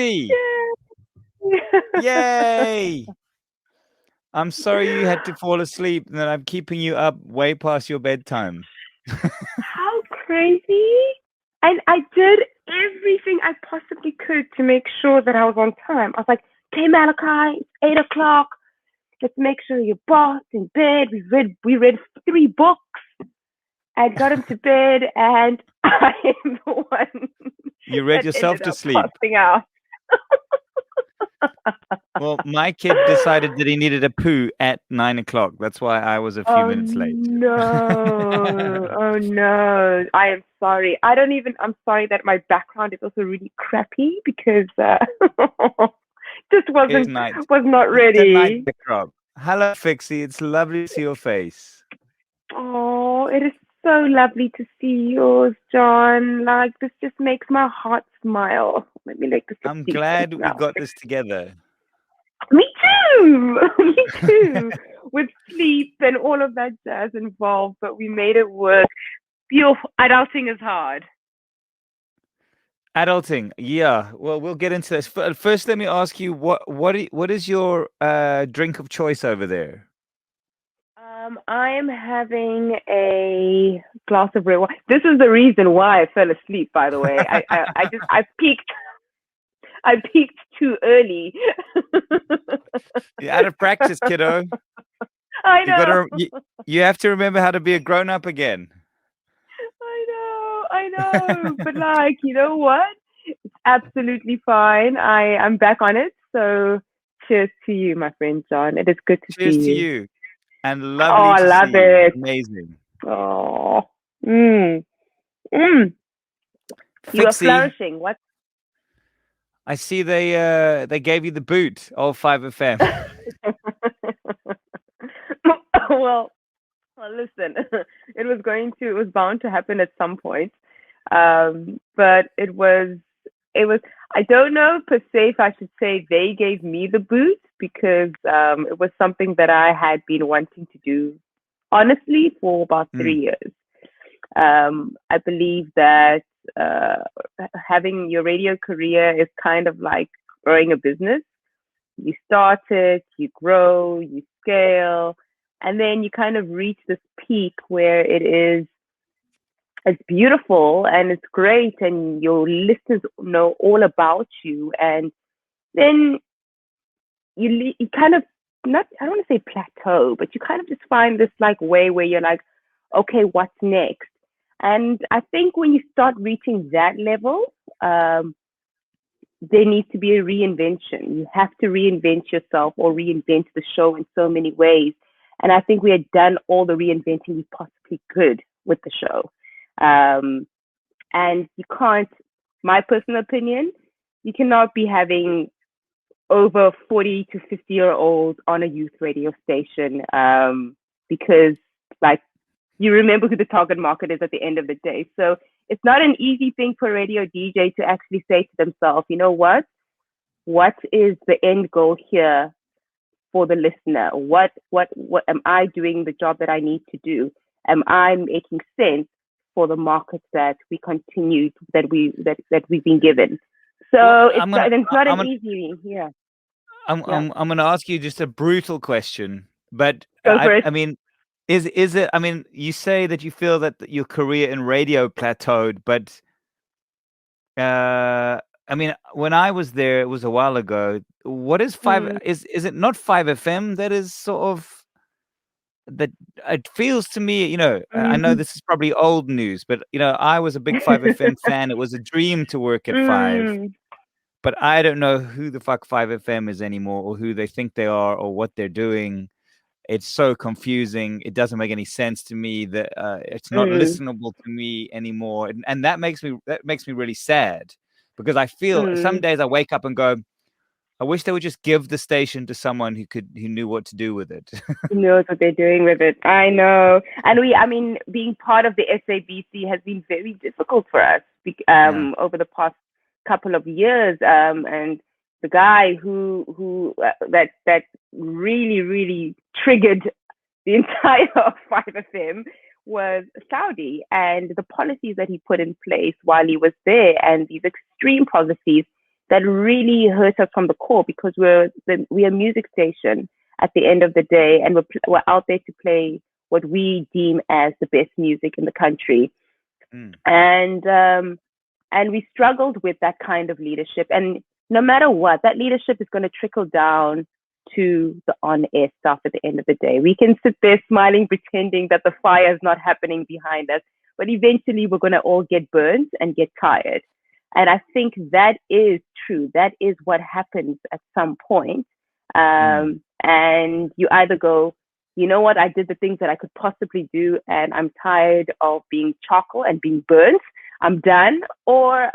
Fixie! Yay! I'm sorry you had to fall asleep and that I'm keeping you up way past your bedtime. How crazy! And I did everything I possibly could to make sure that I was on time. I was like, "Okay, Malachi, it's 8 o'clock. Let's make sure you're boss in bed." We read 3 books and got him to bed, and I am the one You read that yourself ended to up sleep. passing out. Well, my kid decided that he needed a poo at 9 o'clock. That's why I was a few Oh minutes late. no. Oh no. I am sorry. I'm sorry that my background is also really crappy because this Good night. was not Good night, ready. Rob. Hello, Fixie. It's lovely to see your face. Oh, it is so lovely to see yours, John. Like, this just makes my heart smile. Let me make this a I'm deep glad we now. got this together. Me too. Me too. With sleep and all of that jazz involved, but we made it work. Beautiful. Adulting is hard. Adulting, yeah. Well, we'll get into this. First, let me ask you what is your drink of choice over there? I am having a glass of red wine. This is the reason why I fell asleep. By the way, I peaked too early. You're out of practice, kiddo. I You gotta know. you have to remember how to be a grown up again. I know. But like, you know what? It's absolutely fine. I'm back on it. So cheers to you, my friend John. It is good to see Cheers to you. you, and Oh, lovely I to see love you. it. Amazing, Oh. Mm. Mm. You are Fixie. flourishing. What? I see they gave you the boot. Old 5FM. well, well, listen. It was bound to happen at some point. But it was. I don't know per se if I should say they gave me the boot because it was something that I had been wanting to do honestly for about Mm, 3 years. I believe that uh, having your radio career is kind of like growing a business. You start it, you grow, you scale, and then you kind of reach this peak where it's beautiful and it's great, and your listeners know all about you, and then you kind of not I don't want to say plateau, but you kind of just find this like way where you're like, okay, what's next? And I think when you start reaching that level, um, there needs to be a reinvention. You have to reinvent yourself or reinvent the show in so many ways. And I think we had done all the reinventing we possibly could with the show. Um, and you can't, my personal opinion, you cannot be having over 40 to 50-year-olds on a youth radio station because, like, you remember who the target market is at the end of the day. So it's not an easy thing for a radio DJ to actually say to themselves, you know what? What is the end goal here for the listener? What am I doing the job that I need to do? Am I making sense for the markets that we continue that we've been given? well, So it's not an easy, yeah. Yeah. I'm gonna ask you just a brutal question, but Go for it. I mean, is it? I mean, you say that you feel that your career in radio plateaued, but I mean, when I was there, it was a while ago. What is five? Mm, Is it not 5FM? That is sort of that. It feels to me, I know mm, this is probably old news, but I was a big 5FM fan. It was a dream to work at Five. mm, But I don't know who the fuck 5FM is anymore, or who they think they are, or what they're doing. It's so confusing. It doesn't make any sense to me that it's not mm, listenable to me anymore, and that makes me really sad because I feel some mm. days I wake up and go, I wish they would just give the station to someone who knew what to do with it. Who knows what they're doing with it? I know. And I mean, being part of the SABC has been very difficult for us Yeah. over the past couple of years. And the guy that really, really triggered the entire 5FM was Saudi, and the policies that he put in place while he was there, and these extreme policies that really hurt us from the core, because we're a music station at the end of the day, and we're out there to play what we deem as the best music in the country. Mm. And we struggled with that kind of leadership. And no matter what, that leadership is going to trickle down to the on-air stuff at the end of the day. We can sit there smiling, pretending that the fire is not happening behind us, but eventually we're going to all get burned and get tired. And I think that is true. That is what happens at some point. And you either go, you know what, I did the things that I could possibly do, and I'm tired of being charcoal and being burnt. I'm done. Or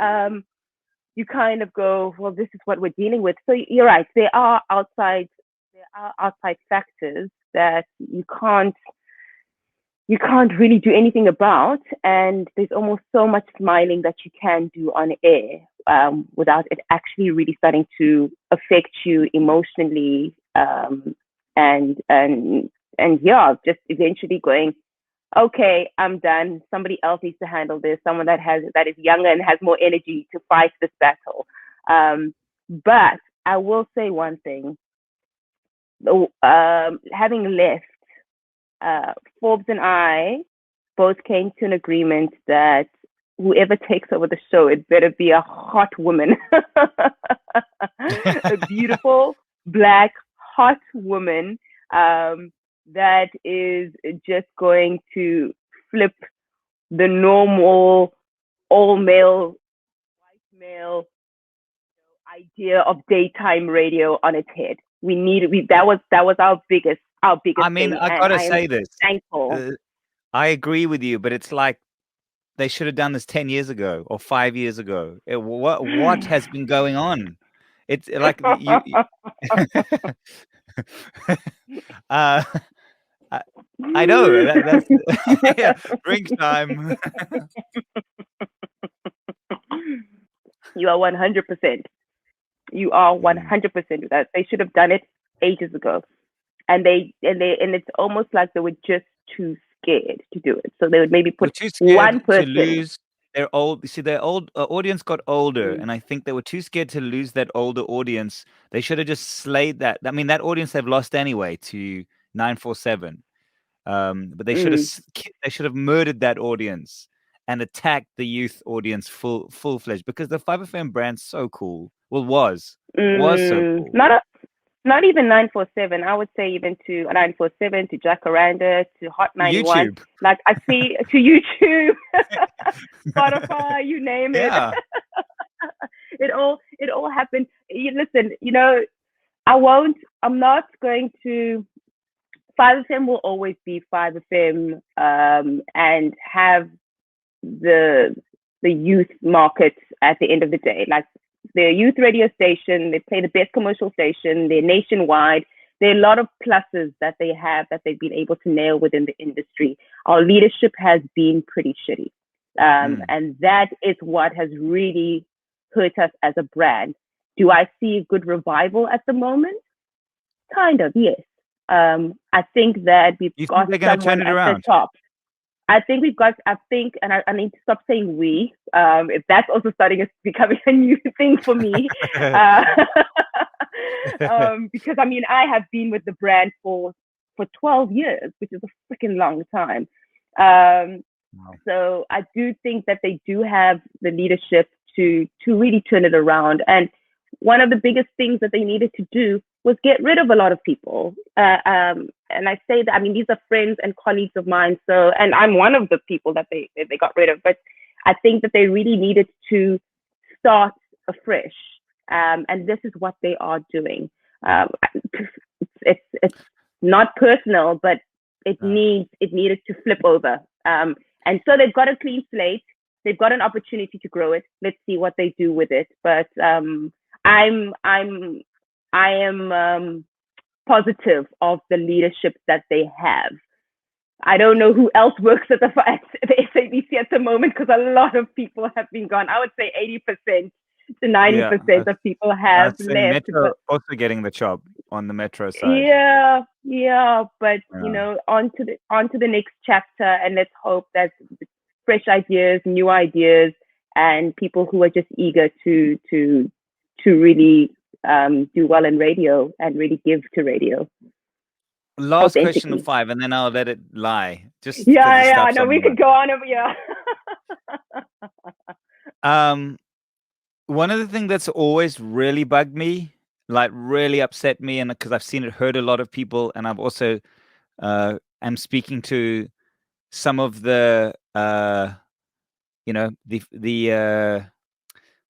you kind of go, well, this is what we're dealing with. So you're right. There are outside factors that you can't really do anything about. And there's almost so much smiling that you can do on air without it actually really starting to affect you emotionally. And yeah, just eventually going, okay, I'm done. Somebody else needs to handle this. Someone that is younger and has more energy to fight this battle. But I will say one thing. Having left, Forbes and I both came to an agreement that whoever takes over the show, it better be a hot woman, a beautiful black hot woman that is just going to flip the normal all male, white male idea of daytime radio on its head. That was our biggest I mean, thing. I gotta say this. Thankful. I agree with you, but it's like they should have done this 10 years ago or 5 years ago. What has been going on? It's like you uh, I know that's yeah, drink time. You are 100%. You are 100% with that. They should have done it ages ago, and it's almost like they were just too scared to do it. So they would maybe put too scared one person to lose their old. You see, their old audience got older, and I think they were too scared to lose that older audience. They should have just slayed that. I mean, that audience they've lost anyway to 947. But they should have murdered that audience and attacked the youth audience full fledged, because the 5FM brand's so cool. Well, was so cool. Not even 947. I would say even to 947, to Jacaranda, to Hot 91. YouTube. Like I see to YouTube, Spotify, you name it. Yeah. It all happened. Listen, I'm not going to. 5FM will always be 5FM and have the youth market at the end of the day. Like, they're a youth radio station, they play the best commercial station, they're nationwide. There are a lot of pluses that they have that they've been able to nail within the industry. Our leadership has been pretty shitty. And that is what has really hurt us as a brand. Do I see a good revival at the moment? Kind of, yes. I think that we've got someone at the top. I think, and I need to stop saying we, if that's also becoming a new thing for me. Because I mean, I have been with the brand for 12 years, which is a freaking long time. So I do think that they do have the leadership to really turn it around. And one of the biggest things that they needed to do was get rid of a lot of people. And I say that, I mean, these are friends and colleagues of mine. So, and I'm one of the people that they got rid of, but I think that they really needed to start afresh. And this is what they are doing. It's not personal, but it needed to flip over. And so they've got a clean slate. They've got an opportunity to grow it. Let's see what they do with it. But I am positive of the leadership that they have. I don't know who else works at the SABC at the moment, because a lot of people have been gone. I would say 80% to 90% of people have left. Metro also getting the job on the Metro side. Yeah. But on to the next chapter, and let's hope that fresh ideas, new ideas, and people who are just eager to to really do well in radio and really give to radio Last question of authentically. 5, and then I'll let it lie, just because the Yeah. stuff's No, on my we could mind. go on over here. One of the things that's always really bugged me, like really upset me, and because I've seen it hurt a lot of people, and I've also am speaking to some of the the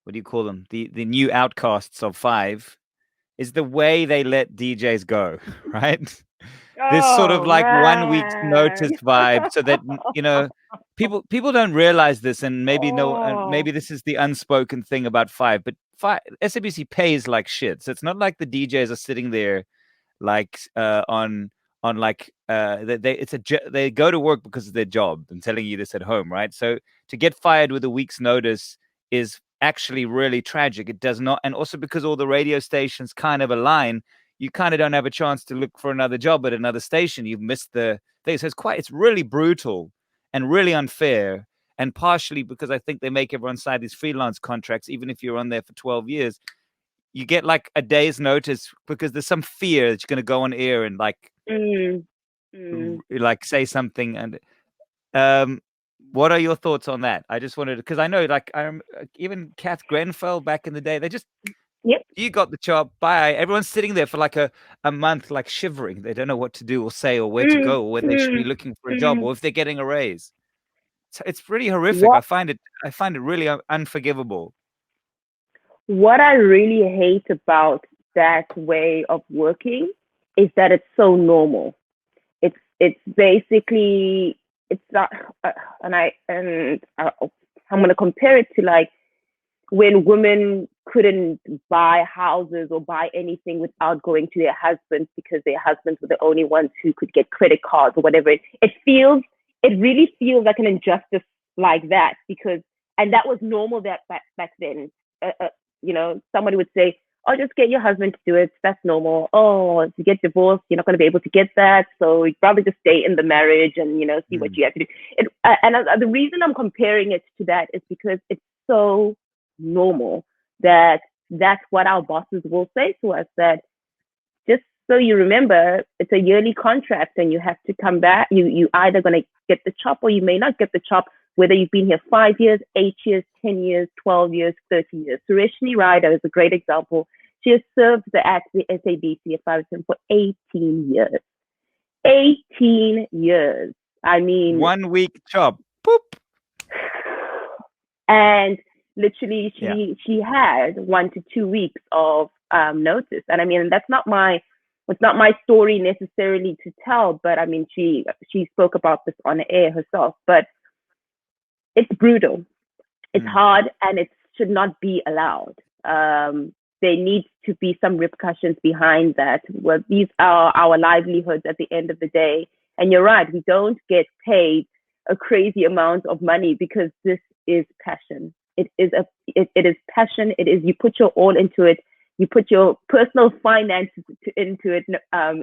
what do you call them, the new outcasts of 5, is the way they let DJs go, right? This sort of Oh like 1 week's man. notice vibe, so that people don't realize this, and maybe no, and Oh. maybe this is the unspoken thing about 5, but 5 SABC pays like shit, so it's not like the DJs are sitting there like on like they go to work because of their job and telling you this at home, right? So to get fired with a week's notice is actually really tragic. It does not, and also because all the radio stations kind of align, you kind of don't have a chance to look for another job at another station. You've missed the thing. So it's really brutal and really unfair. And partially because I think they make everyone sign these freelance contracts, even if you're on there for 12 years, you get like a day's notice because there's some fear that you're going to go on air and like Mm. Mm. like say something. And um what are your thoughts on that? I just wanted, because I know like even Kath Grenfell back in the day, they just, Yep. you got the job, bye. Everyone's sitting there for like a month, like shivering. They don't know what to do or say or where to Mm. go or where they should be Mm. looking for a job Mm. or if they're getting a raise. It's pretty horrific. What I find it really unforgivable. what I really hate about that way of working is that it's so normal. It's basically it's not, I'm gonna compare it to like when women couldn't buy houses or buy anything without going to their husbands because their husbands were the only ones who could get credit cards or whatever. It really feels like an injustice like that because, and that was normal that back then. Somebody would say, "Oh, just get your husband to do it. That's normal. Oh, if you get divorced, you're not going to be able to get that, so you'd probably just stay in the marriage and see what Mm, you have to do." The reason I'm comparing it to that is because it's so normal that that's what our bosses will say to us, that just so you remember, it's a yearly contract and you have to come back. You either going to get the chop or you may not get the chop, whether you've been here 5 years, 8 years, 10 years, 12 years, 30 years. Sureshni Ryder is a great example. She has served at the SABC at 5 for 18 years. 18 years. I mean, 1 week job. Boop. and literally Yeah. she had 1 to 2 weeks of notice. And I mean, it's not my story necessarily to tell, but I mean, she spoke about this on air herself. But it's brutal, it's Mm, hard, and it should not be allowed. There needs to be some repercussions behind that. Well, these are our livelihoods at the end of the day. And you're right, we don't get paid a crazy amount of money because this is passion. It is passion. It is, you put your all into it. You put your personal finances into it,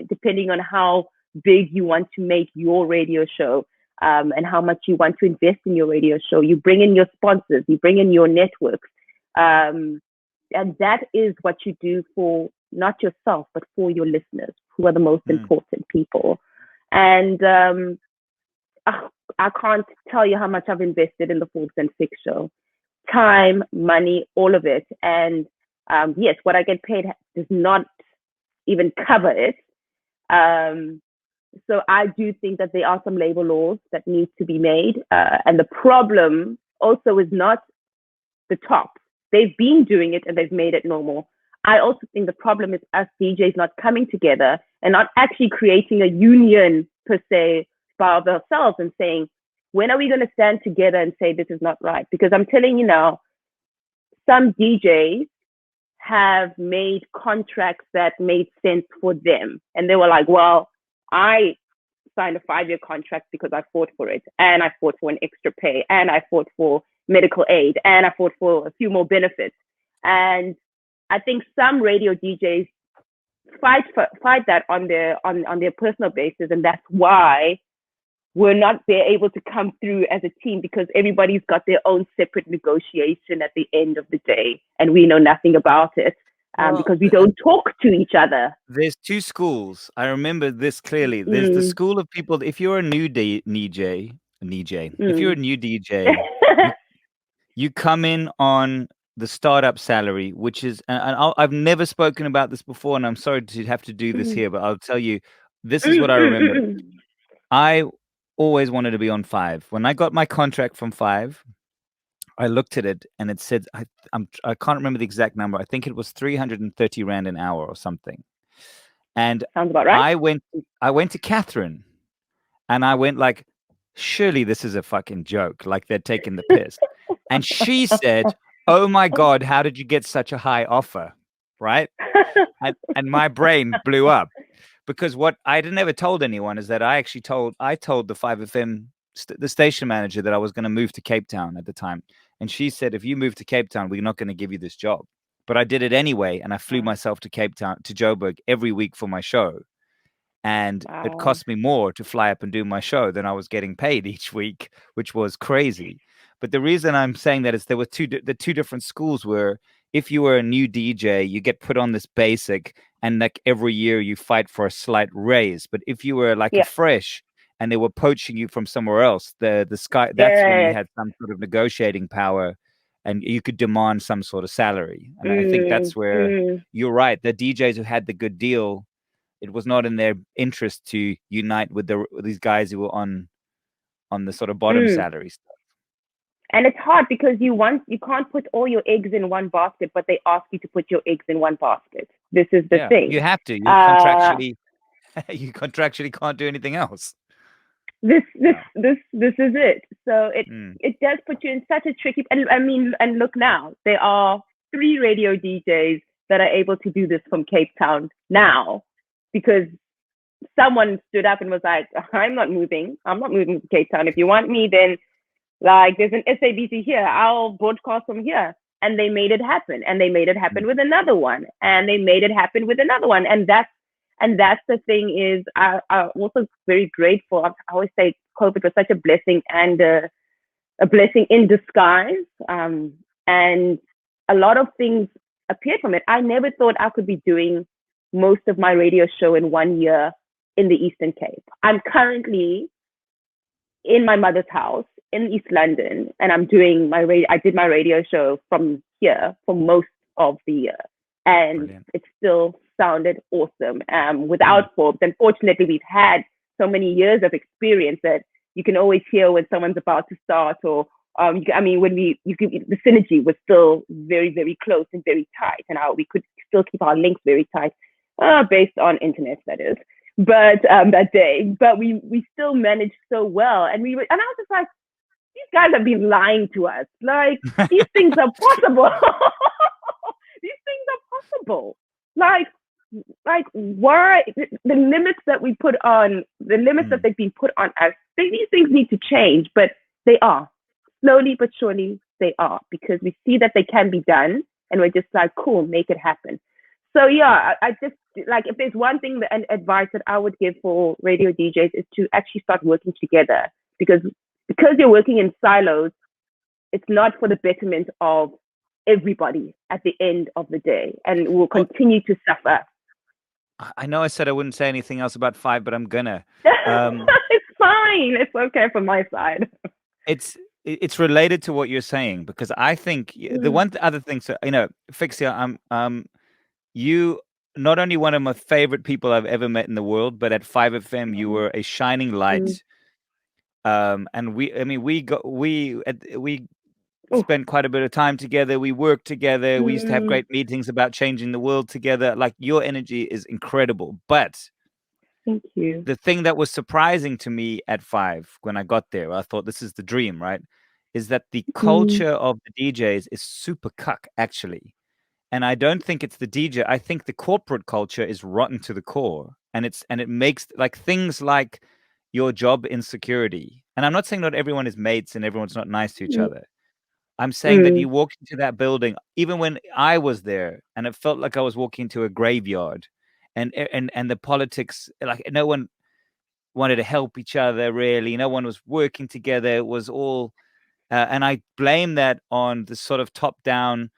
depending on how big you want to make your radio show, and how much you want to invest in your radio show. You bring in your sponsors, you bring in your networks. And that is what you do for not yourself, but for your listeners, who are the most mm, important people. And I can't tell you how much I've invested in the Forbes and Fix show. Time, money, all of it. And yes, what I get paid does not even cover it. So I do think that there are some labor laws that need to be made. And the problem also is not the top. They've been doing it and they've made it normal. I also think the problem is us DJs not coming together and not actually creating a union per se by ourselves and saying, when are we going to stand together and say this is not right? Because I'm telling you now, some DJs have made contracts that made sense for them. And they were like, well, I signed a 5-year contract because I fought for it, and I fought for an extra pay, and I fought for medical aid, and I fought for a few more benefits. And I think some radio DJs fight that on their personal basis, and that's why we're not there able to come through as a team because everybody's got their own separate negotiation at the end of the day, and we know nothing about it Well, because we don't talk to each other. there's two schools. I remember this clearly. There's the Mm, school of people. If you're a new DJ, if you're a mm. new DJ, you you come in on the startup salary, which is, and I've never spoken about this before, and I'm sorry to have to do this Mm, here, but I'll tell you, this is mm, what I mm, remember. mm, I always wanted to be on Five. When I got my contract from Five, I looked at it and it said, I can't remember the exact number. I think it was 330 Rand an hour or something. And Sounds about right. I went to Catherine and I went like, surely this is a fucking joke. Like they're taking the piss. And she said, oh my God, how did you get such a high offer? Right? And my brain blew up because what I had never told anyone is that I told the 5FM the station manager that I was going to move to Cape Town at the time, and she said, if you move to Cape Town, we're not going to give you this job. But I did it anyway, and I flew myself to Cape Town to Joburg every week for my show, and it Wow. cost me more to fly up and do my show than I was getting paid each week, which was crazy. But the reason I'm saying that is there were the two different schools were if you were a new DJ, you get put on this basic, and like every year you fight for a slight raise. But if you were like a Yeah. fresh and they were poaching you from somewhere else, the sky that's when you Yes. had some sort of negotiating power and you could demand some sort of salary. And I think Mm, that's where mm, you're right. The DJs who had the good deal, it was not in their interest to unite with these guys who were on the sort of bottom mm. salaries. And it's hard because you can't put all your eggs in one basket, but they ask you to put your eggs in one basket. This is the Yeah, thing. you have to. You Uh, contractually you contractually can't do anything else. this this Yeah. this is it. So it Mm. it does put you in such a tricky. And I mean, and look now, there are 3 radio DJs that are able to do this from Cape Town now because someone stood up and was like, I'm not moving. I'm not moving to Cape Town. If you want me, then like there's an SABC here. I'll broadcast from here. And they made it happen. And they made it Mm. happen with another one. And they made it happen with another one. And that's the thing is I'm also very grateful. I always say COVID was such a blessing and a blessing in disguise. And a lot of things appeared from it. I never thought I could be doing most of my radio show in 1 year in the Eastern Cape. I'm currently in my mother's house in East London, and I'm doing my radio. I did my radio show from here for most of the year, and Brilliant. it still sounded awesome Mm. without Forbes. Unfortunately, we've had so many years of experience that you can always hear when someone's about to start, or I mean, the synergy was still very, very close and very tight, and we could still keep our links very tight, based on internet, that is. But that day, but we still managed so well, and and I was just like, these guys have been lying to us. Like these things are possible. These things are possible. Like why the limits that we put on the limits that Mm. they've been put on us, these things need to change, but they are slowly but surely they are because we see that they can be done, and we're just like, cool, make it happen. So yeah, I just like if there's one thing and advice that I would give for radio DJs is to actually start working together because you're working in silos, it's not for the betterment of everybody at the end of the day, and will Well, continue to suffer. I know I said I wouldn't say anything else about Five, but I'm gonna. Um, It's fine. It's okay from my side. it's it's related to what you're saying because I think the Mm, other thing. So Fixia, you not only one of my favorite people I've ever met in the world, but at 5FM you were a shining mm, light. And I mean, we oh, spent quite a bit of time together. We worked together. We used to have mm, great meetings about changing the world together. Like your energy is incredible. But thank you. the thing that was surprising to me at Five when I got there, I thought this is the dream, right? Is that the Mm, culture of the DJs is super cuck, actually. And I don't think it's the DJ. I think the corporate culture is rotten to the core. And it makes like things like your job insecurity. And I'm not saying not everyone is mates and everyone's not nice to each mm, other. I'm saying that mm, you walked into that building, even when I was there, and it felt like I was walking into a graveyard, and the politics, like no one. wanted to help each other. Really, no one was working together. It was all, and I blame that on the sort of top down.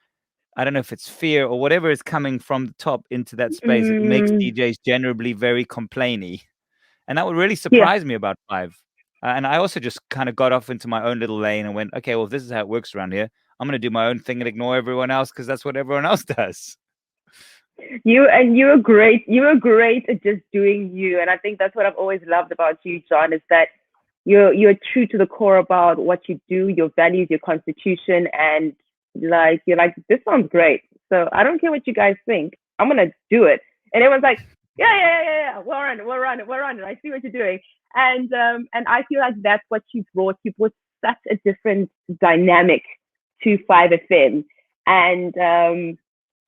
I don't know if it's fear or whatever is coming from the top into that space. It makes Mm, DJs generally very complainy. And that would really yeah. surprise me about Five. And I also just kind of got off into my own little lane and went, okay, well, if this is how it works around here, I'm going to do my own thing and ignore everyone else because that's what everyone else does. You were great. You were great at just doing you, and I think that's what I've always loved about you, John, is that you're true to the core about what you do, your values, your constitution, and like you're like, this sounds great. So I don't care what you guys think. I'm gonna do it. And everyone's like, yeah. We're on it. I see what you're doing. And I feel like that's what you brought. You brought such a different dynamic to 5FM. And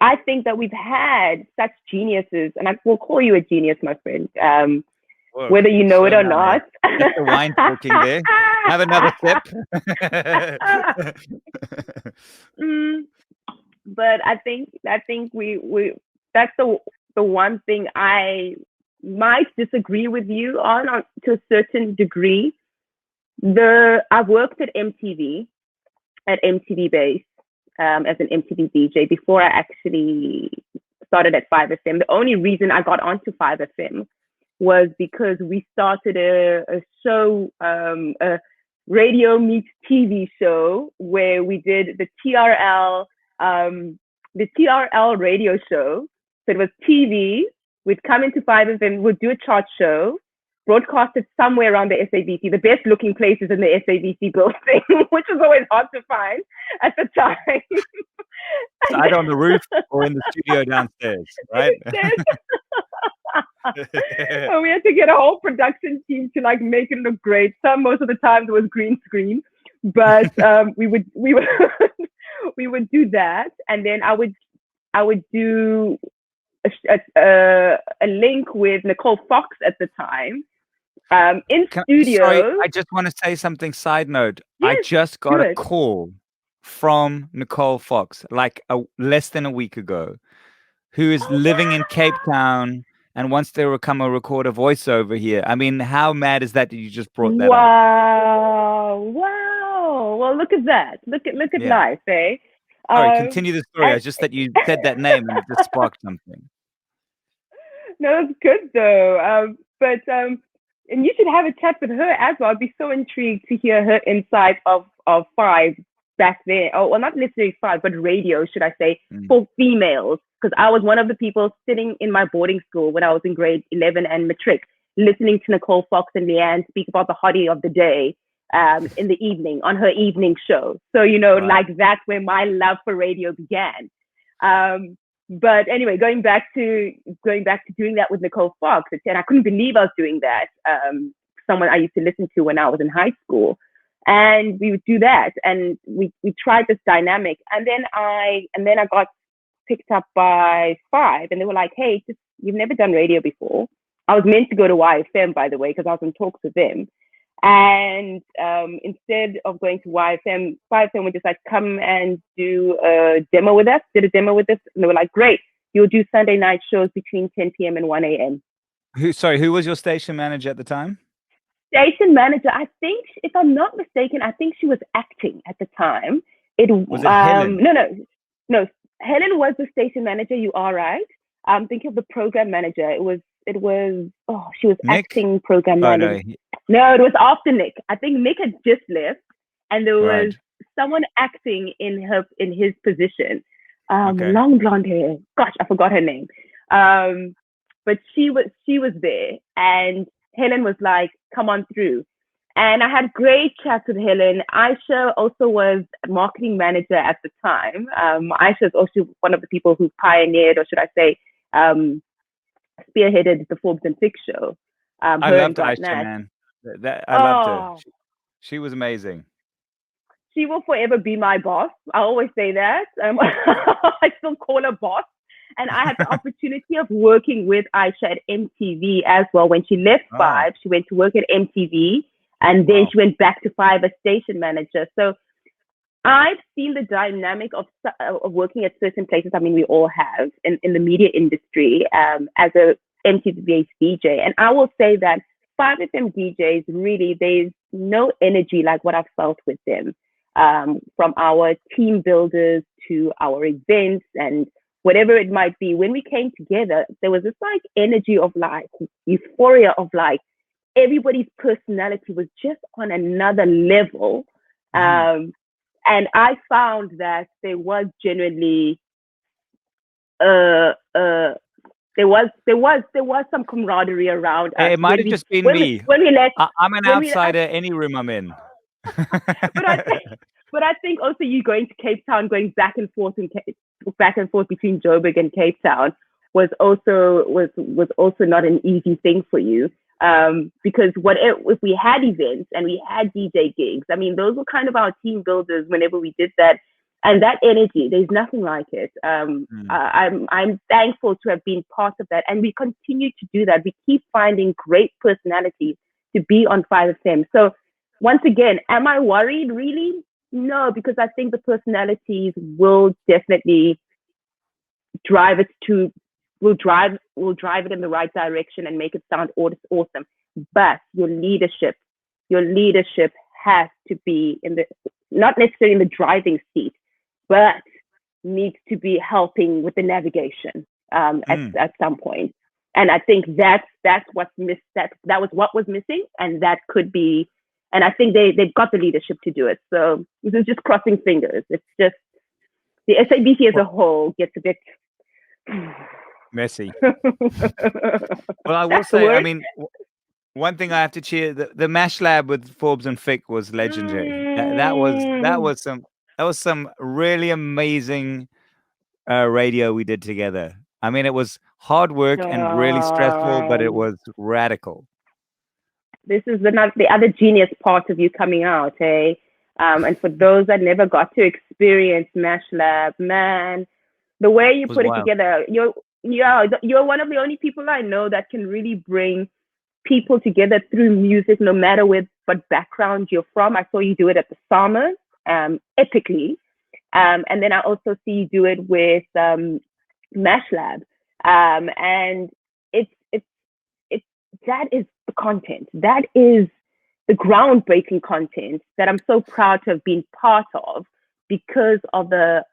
I think that we've had such geniuses, and I will call you a genius, my friend, Whoa, whether you know so it or nice. not. That's the wine talking there. Have another sip. But I think we that's the one thing I might disagree with you on to a certain degree. I've worked at MTV Base as an MTV DJ before I actually started at 5FM. The only reason I got onto 5FM was because we started a show, a radio meets TV show where we did the TRL radio show. So it was TV. We'd come into 5FM, we'd do a chart show, broadcasted somewhere around the SABC, the best looking places in the SABC building, which was always hard to find at the time. Either on the roof or in the studio downstairs, right? And we had to get a whole production team to like make it look great. Most of the time it was green screen, but we would we would do that, and then I would do a link with Nicole Fox at the time. In studio. Sorry, I just want to say something. Side note: yes, I just got a call from Nicole Fox like less than a week ago, who is living in Cape Town and wants to come and record a voiceover here. I mean, how mad is that you just brought that up? Wow! Well, look at that. Look at life, eh? Sorry, continue the story. It's just that you said that name and it just sparked something. No, it's good though. And you should have a chat with her as well. I'd be so intrigued to hear her insight of Five back then. Oh, well, not necessarily Five, but radio, should I say, for females. Because I was one of the people sitting in my boarding school when I was in grade 11 and matric, listening to Nicole Fox and Leanne speak about the hottie of the day in the evening on her evening show. So, like that's where my love for radio began. But anyway, going back to doing that with Nicole Fox, and I couldn't believe I was doing that. Someone I used to listen to when I was in high school, and we would do that, and we tried this dynamic, and then I got picked up by Five, and they were like, "Hey, you've never done radio before." I was meant to go to YFM, by the way, because I was in talks with them. And instead of going to YFM, 5FM would just like come and do a demo with us, and they were like, great, you'll do Sunday night shows between 10 p.m. and 1 a.m. Who was your station manager at the time? Station manager, I think, if I'm not mistaken, I think she was acting at the time. Was it Helen? No. Helen was the station manager, you are right. I'm thinking of the program manager. She was Nick? acting program manager. No, it was after Nick. I think Nick had just left, and there was someone acting in his position. Okay. Long blonde hair. Gosh, I forgot her name. But she was there, and Helen was like, "Come on through." And I had great chats with Helen. Aisha also was marketing manager at the time. Aisha is also one of the people who pioneered, or should I say, spearheaded the Forbes and Fix show. I loved Aisha, man. I loved her. She was amazing. She will forever be my boss. I always say that. I still call her boss. And I had the opportunity of working with Aisha at MTV as well. When she left Five, she went to work at MTV, and then she went back to Five as station manager. So I've seen the dynamic of working at certain places. I mean, we all have in the media industry as a MTV-based DJ. And I will say that 5 FM DJs, really, there's no energy like what I've felt with them. From our team builders to our events and whatever it might be. When we came together, there was this like energy of like euphoria of like everybody's personality was just on another level. Mm. And I found that there was genuinely uh uh there was some camaraderie around us It might have just been me. when we let I'm an when we outsider any room I'm in. but I think but I think also you going to Cape Town, going back and forth between Joburg and Cape Town was also not an easy thing for you. Because if we had events and we had DJ gigs, I mean, those were kind of our team builders whenever we did that. And that energy, there's nothing like it. Mm. I'm thankful to have been part of that, and we continue to do that. We keep finding great personalities to be on 5FM. So once again, am I worried? Really? No, because I think the personalities will definitely drive it to will drive it in the right direction and make it sound awesome. But your leadership has to be in the not necessarily in the driving seat, but needs to be helping with the navigation Mm. at some point. And I think that's what's missed. That was what was missing, and that could be. And I think they've got the leadership to do it. So this is just crossing fingers. It's just the SABC as a whole gets a bit Messy. Well, I will that's the say, I word. mean, one thing I have to cheer the Mash Lab with Forbes and Fick was legendary. Mm, That was some really amazing radio we did together. I mean, it was hard work and really stressful, but it um, was radical. this is the other genius part of you coming out, eh? And for those that never got to experience Mash Lab, man, the way you It was put it wild. together, you're one of the only people I know that can really bring people together through music, no matter what background you're from. I saw you do it at the Summers, epically, and then I also see you do it with Mash Lab, and it's it's that is the content. That is the groundbreaking content that I'm so proud to have been part of because of the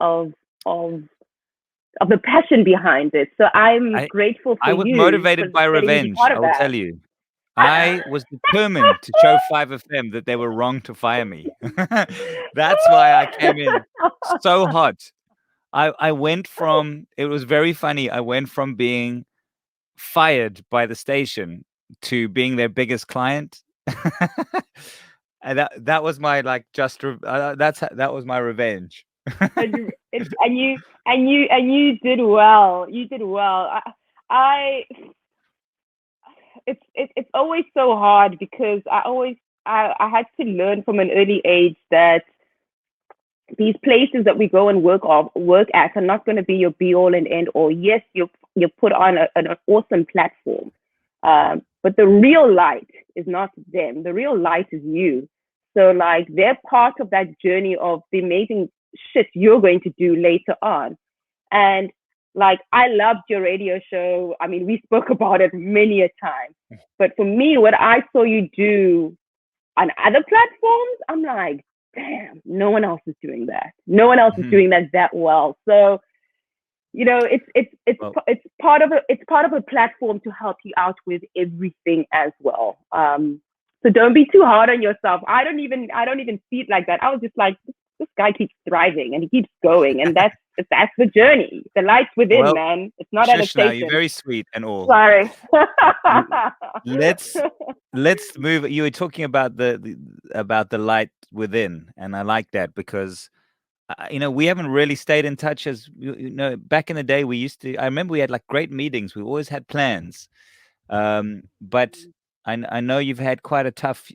passion behind it. So I'm I grateful for I was you for motivated by letting me be revenge, part I of will that. tell you. I was determined to show 5FM that they were wrong to fire me. That's why I came in so hot. I went from it was very funny. I went from being fired by the station to being their biggest client. And that was my like that was my revenge. And you did well. You did well. I it's always so hard because I had to learn from an early age that these places that we go and work at are not going to be your be all and end all. Yes, you're put on an awesome platform, but the real light is not them. The real light is you. So like they're part of that journey of the amazing shit you're going to do later on. And like I loved your radio show. I mean, we spoke about it many a time. But for me, what I saw you do on other platforms, I'm like, damn, no one else is doing that. No one else is Mhm. doing that well. So Well, it's part of a platform to help you out with everything as well. So don't be too hard on yourself. I don't even see it like that. I was just like, this guy keeps thriving and he keeps going, and that's the journey. The light's within, well, man. It's not at a Shush now, you're station. very sweet and all. Sorry. L let's let's move you were talking about about the light within, and I like that because, we haven't really stayed in touch as back in the day, we used to I remember we had, like, great meetings, we always had plans, but I know you've had quite a tough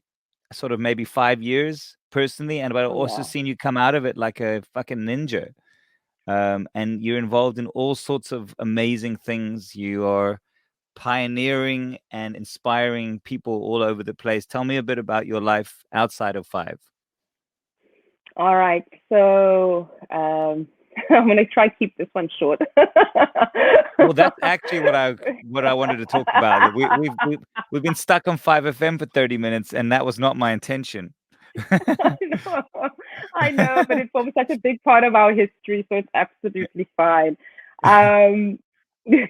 sort of maybe 5 years personally, and but I've Oh also yeah. seen you come out of it like a fucking ninja, and you're involved in all sorts of amazing things. You are pioneering and inspiring people all over the place. Tell me a bit about your life outside of 5. All right. So I'm going to try to keep this one short. Well, that's actually what I wanted to talk about. We've been stuck on 5FM for 30 minutes, and that was not my intention. I know, but it forms such a big part of our history, so it's absolutely fine. Um,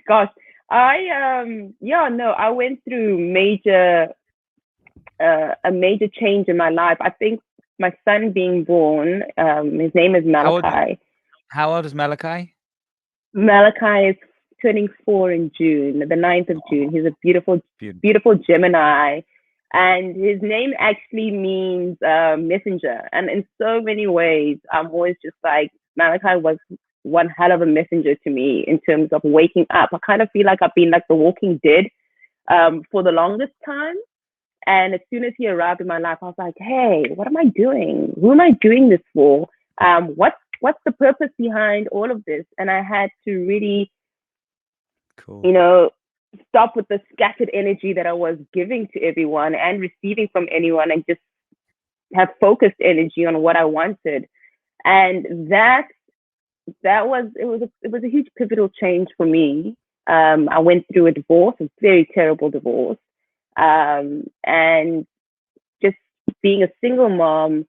gosh, I went through a major change in my life. I think my son being born, his name is Malachi. How old is Malachi? Malachi is turning 4 in June, the 9th of June. He's a beautiful Gemini. And his name actually means messenger. And in so many ways, I'm always just like, Malachi was one hell of a messenger to me in terms of waking up. I kind of feel like I've been like the walking dead for the longest time. And as soon as he arrived in my life, I was like, hey, what am I doing? Who am I doing this for? What's the purpose behind all of this? And I had to really, stop with the scattered energy that I was giving to everyone and receiving from anyone, and just have focused energy on what I wanted. And that was a huge pivotal change for me. I went through a divorce, a very terrible divorce. And just being a single mom,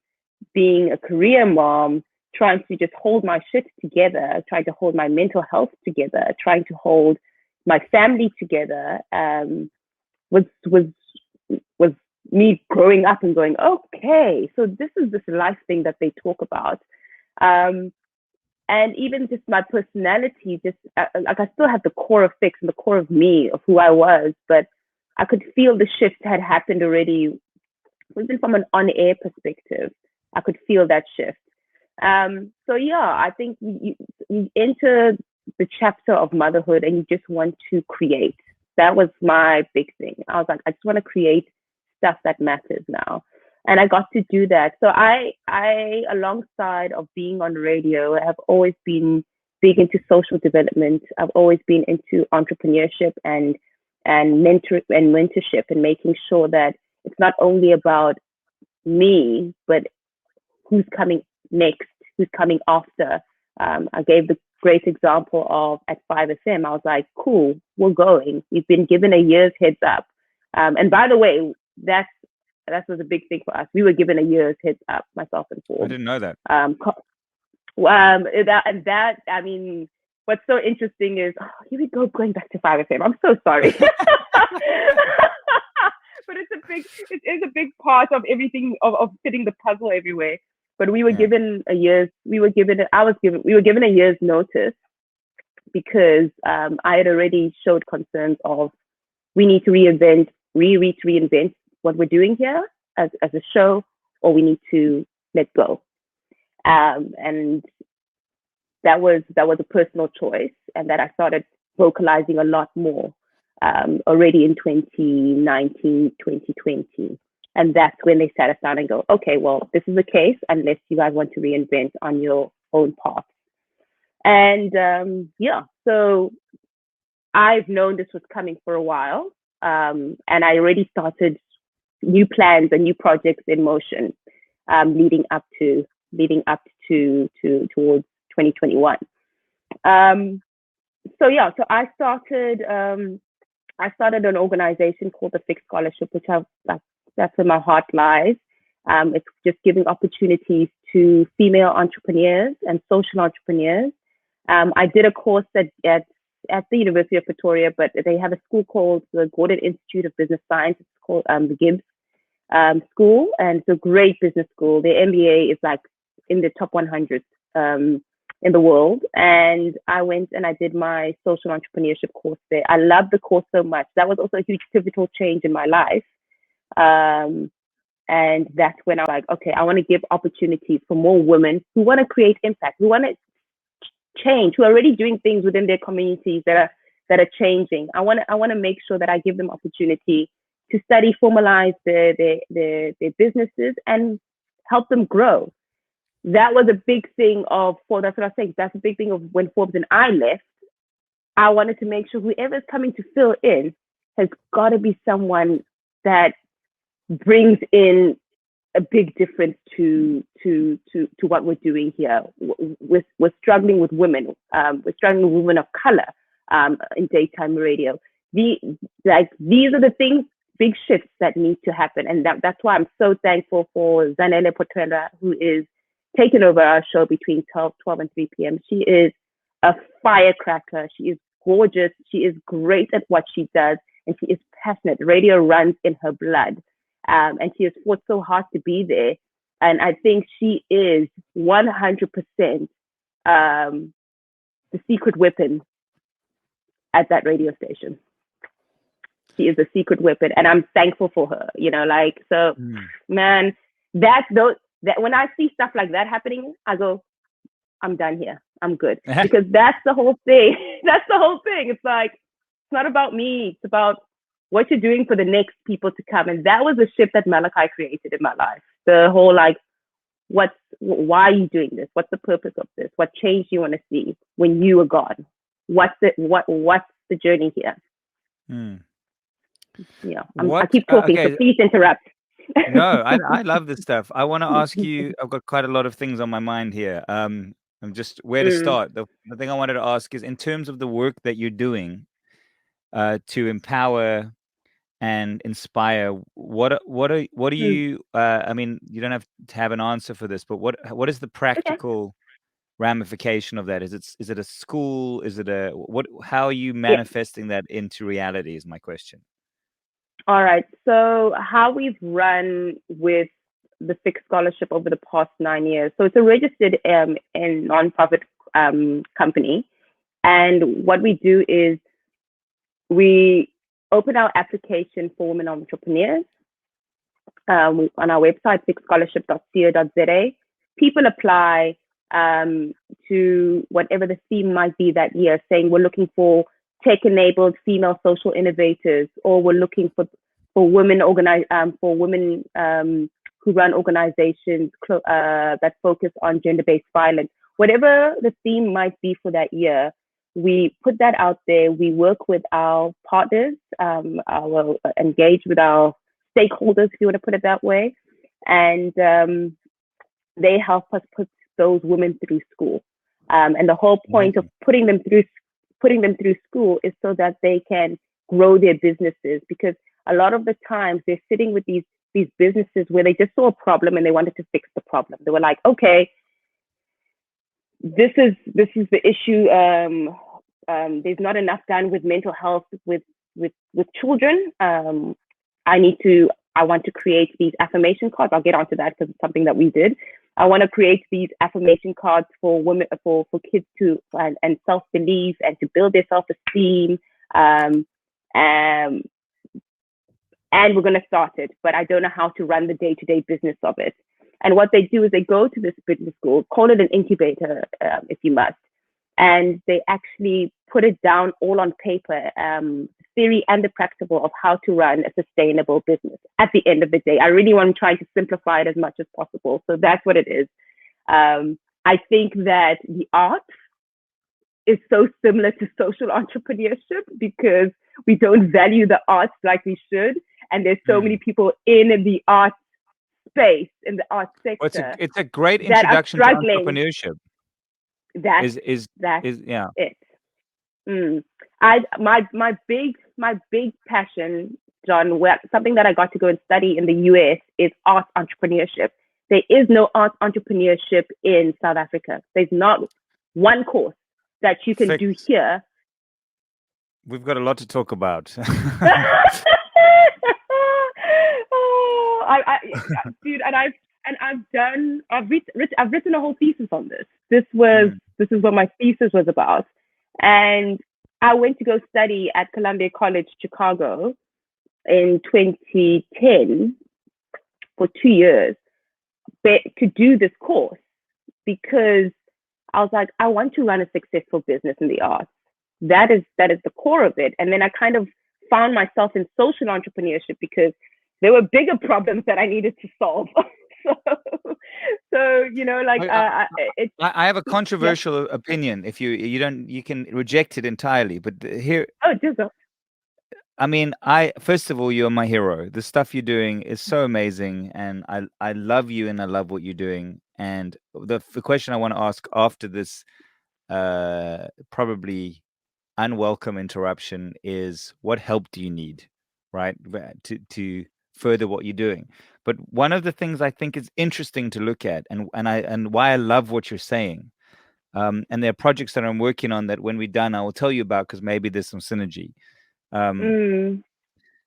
being a career mom, trying to just hold my shit together, trying to hold my mental health together, trying to hold my family together, was me growing up and going, okay, so this is this life thing that they talk about. And even just my personality, just like I still had the core of Fix and the core of me, of who I was, but I could feel the shift had happened already. Even from an on-air perspective, I could feel that shift. So yeah, I think you enter the chapter of motherhood and you just want to create. That was my big thing. I was like, I just want to create stuff that matters now. And I got to do that. So I alongside of being on radio, have always been big into social development. I've always been into entrepreneurship and mentorship, and making sure that it's not only about me, but who's coming next, who's coming after. I gave the great example of at 5FM. I was like, cool, we're going. We've been given a year's heads up. And by the way, that was a big thing for us. We were given a year's heads up, myself and Forbes. I didn't know that. I mean, what's so interesting is, here we go, going back to 5FM. I'm so sorry. But it is a big part of everything, of fitting the puzzle everywhere. But we were given a year's notice, because I had already showed concerns of, we need to reinvent what we're doing here as a show, or we need to let go. And that was a personal choice, and that I started vocalizing a lot more already in 2019, 2020. And that's when they sat us down and go, okay, well, this is the case, unless you guys want to reinvent on your own path. And so I've known this was coming for a while. And I already started new plans and new projects in motion, leading up to towards 2021. So I started an organization called the Fix Scholarship, which that's where my heart lies. It's just giving opportunities to female entrepreneurs and social entrepreneurs. I did a course at the University of Pretoria, but they have a school called the Gordon Institute of Business Science. It's called the Gibbs School, and it's a great business school. Their MBA is like in the top 100 in the world. And I went and I did my social entrepreneurship course there. I loved the course so much. That was also a huge pivotal change in my life. And that's when I was like, okay, I want to give opportunities for more women who want to create impact, who want to change, who are already doing things within their communities that are changing. I want to make sure that I give them opportunity to study, formalize their businesses, and help them grow. That was a big thing that's what I was saying. That's a big thing of when Forbes and I left. I wanted to make sure whoever's coming to fill in has got to be someone that brings in a big difference to what we're doing here. We're struggling with women. We're struggling with women of color in daytime radio. These are the things, big shifts that need to happen, and that's why I'm so thankful for Zanele Potrela, who is taking over our show between 12 and 3 p.m. She is a firecracker. She is gorgeous. She is great at what she does, and she is passionate. Radio runs in her blood. And she has fought so hard to be there. And I think she is 100% the secret weapon at that radio station. She is a secret weapon, and I'm thankful for her. Man, that when I see stuff like that happening, I go, I'm done here. I'm good, because that's the whole thing. That's the whole thing. It's like, it's not about me. It's about what you're doing for the next people to come. And that was the shift that Malachi created in my life. The whole why are you doing this? What's the purpose of this? What change do you want to see when you are gone? What's the journey here? Yeah, I keep talking, so please interrupt. No, I love this stuff. I want to ask you, I've got quite a lot of things on my mind here. I'm just where to start. The thing I wanted to ask is, in terms of the work that you're doing to empower and inspire, what are you I mean, you don't have to have an answer for this, but what is the practical ramification of that? Is it a school? Is it how are you manifesting that into reality is my question. All right. So how we've run with the Fixed Scholarship over the past 9 years. So it's a registered and nonprofit company. And what we do is we open our application for women entrepreneurs on our website, fixedscholarship.co.za. People apply to whatever the theme might be that year, saying we're looking for tech-enabled female social innovators, or we're looking for women who run organizations that focus on gender-based violence. Whatever the theme might be for that year, we put that out there. We work with our partners, engage with our stakeholders, if you want to put it that way, and they help us put those women through school. And the whole point of putting them through school is so that they can grow their businesses, because a lot of the times they're sitting with these businesses where they just saw a problem and they wanted to fix the problem. They were like, okay, this is the issue. There's not enough done with mental health with children. I want to create these affirmation cards. I'll get onto that because it's something that we did. I want to create these affirmation cards for women, for kids to and self-belief and to build their self-esteem. And we're going to start it, but I don't know how to run the day-to-day business of it. And what they do is they go to this business school, call it an incubator, if you must, and they actually put it down all on paper, theory and the practical of how to run a sustainable business. At the end of the day, I really want to try to simplify it as much as possible. So that's what it is. I think that the art is so similar to social entrepreneurship because we don't value the arts like we should. And there's so many people in the art space, in the art sector. Well, it's a great introduction to entrepreneurship. That's yeah. it. My big passion, John, something that I got to go and study in the US is art entrepreneurship. There is no art entrepreneurship in South Africa. There's not one course that you can do here. We've got a lot to talk about. Dude, I've written a whole thesis on this. This is what my thesis was about. And I went to go study at Columbia College, Chicago in 2010 for 2 years to do this course, because I was like, I want to run a successful business in the arts. That is the core of it. And then I kind of found myself in social entrepreneurship because there were bigger problems that I needed to solve. So you know, like I have a controversial opinion. If you don't, you can reject it entirely. But here, I mean, I first of all, you're my hero. The stuff you're doing is so amazing, and I love you, and I love what you're doing. And the question I want to ask after this, probably unwelcome interruption, is what help do you need, right, to further what you're doing? But one of the things I think is interesting to look at, and why I love what you're saying, and there are projects that I'm working on that when we're done, I will tell you about, because maybe there's some synergy. Um,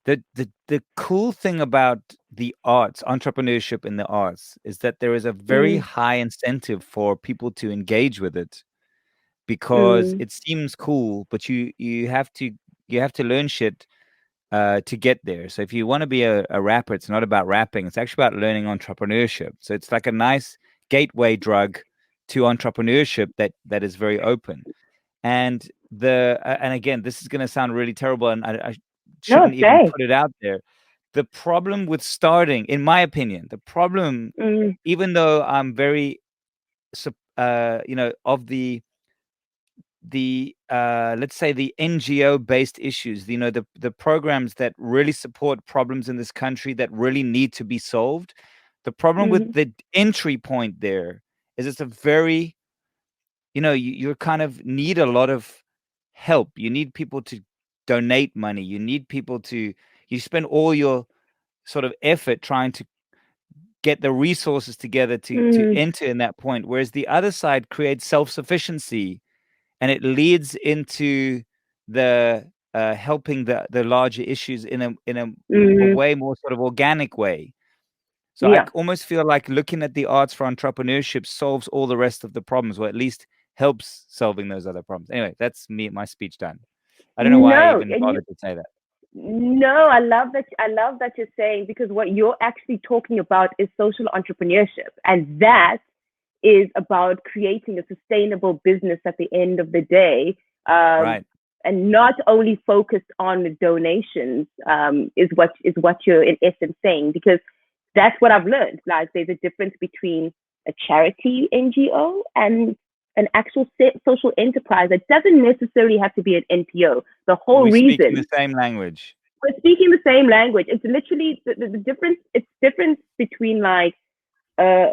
Mm, the cool thing about the arts, entrepreneurship in the arts, is that there is a very mm, high incentive for people to engage with it, because mm, it seems cool, but you have to learn shit to get there. So if you want to be a rapper, it's not about rapping; it's actually about learning entrepreneurship. So it's like a nice gateway drug to entrepreneurship that is very open. And and again, this is going to sound really terrible, and I no, shouldn't even say. put it out there. The problem with starting, in my opinion, the problem, Mm, even though I'm very, of the let's say the NGO based issues, the programs that really support problems in this country that really need to be solved. The problem with mm, the entry point there is it's a very, you kind of need a lot of help. You need people to donate money. You need people to, you spend all your sort of effort trying to get the resources together to mm, enter in that point. Whereas the other side creates self-sufficiency, and it leads into the helping the larger issues in a mm, way more sort of organic way. So I yeah. almost feel like looking at the arts for entrepreneurship solves all the rest of the problems, or at least helps solving those other problems. Anyway, that's me, my speech done. I don't know why I No, even and you, bothered to say that. no, I love that. I love that you're saying, because what you're actually talking about is social entrepreneurship, and that is about creating a sustainable business at the end of the day, um, Right. and not only focused on the donations, is what you're in essence saying, because that's what I've learned. Like, there's a difference between a charity NGO and an actual social enterprise. It doesn't necessarily have to be an NPO. The whole We're speaking the reason same language. we're speaking the same language. It's literally the difference. It's difference between like a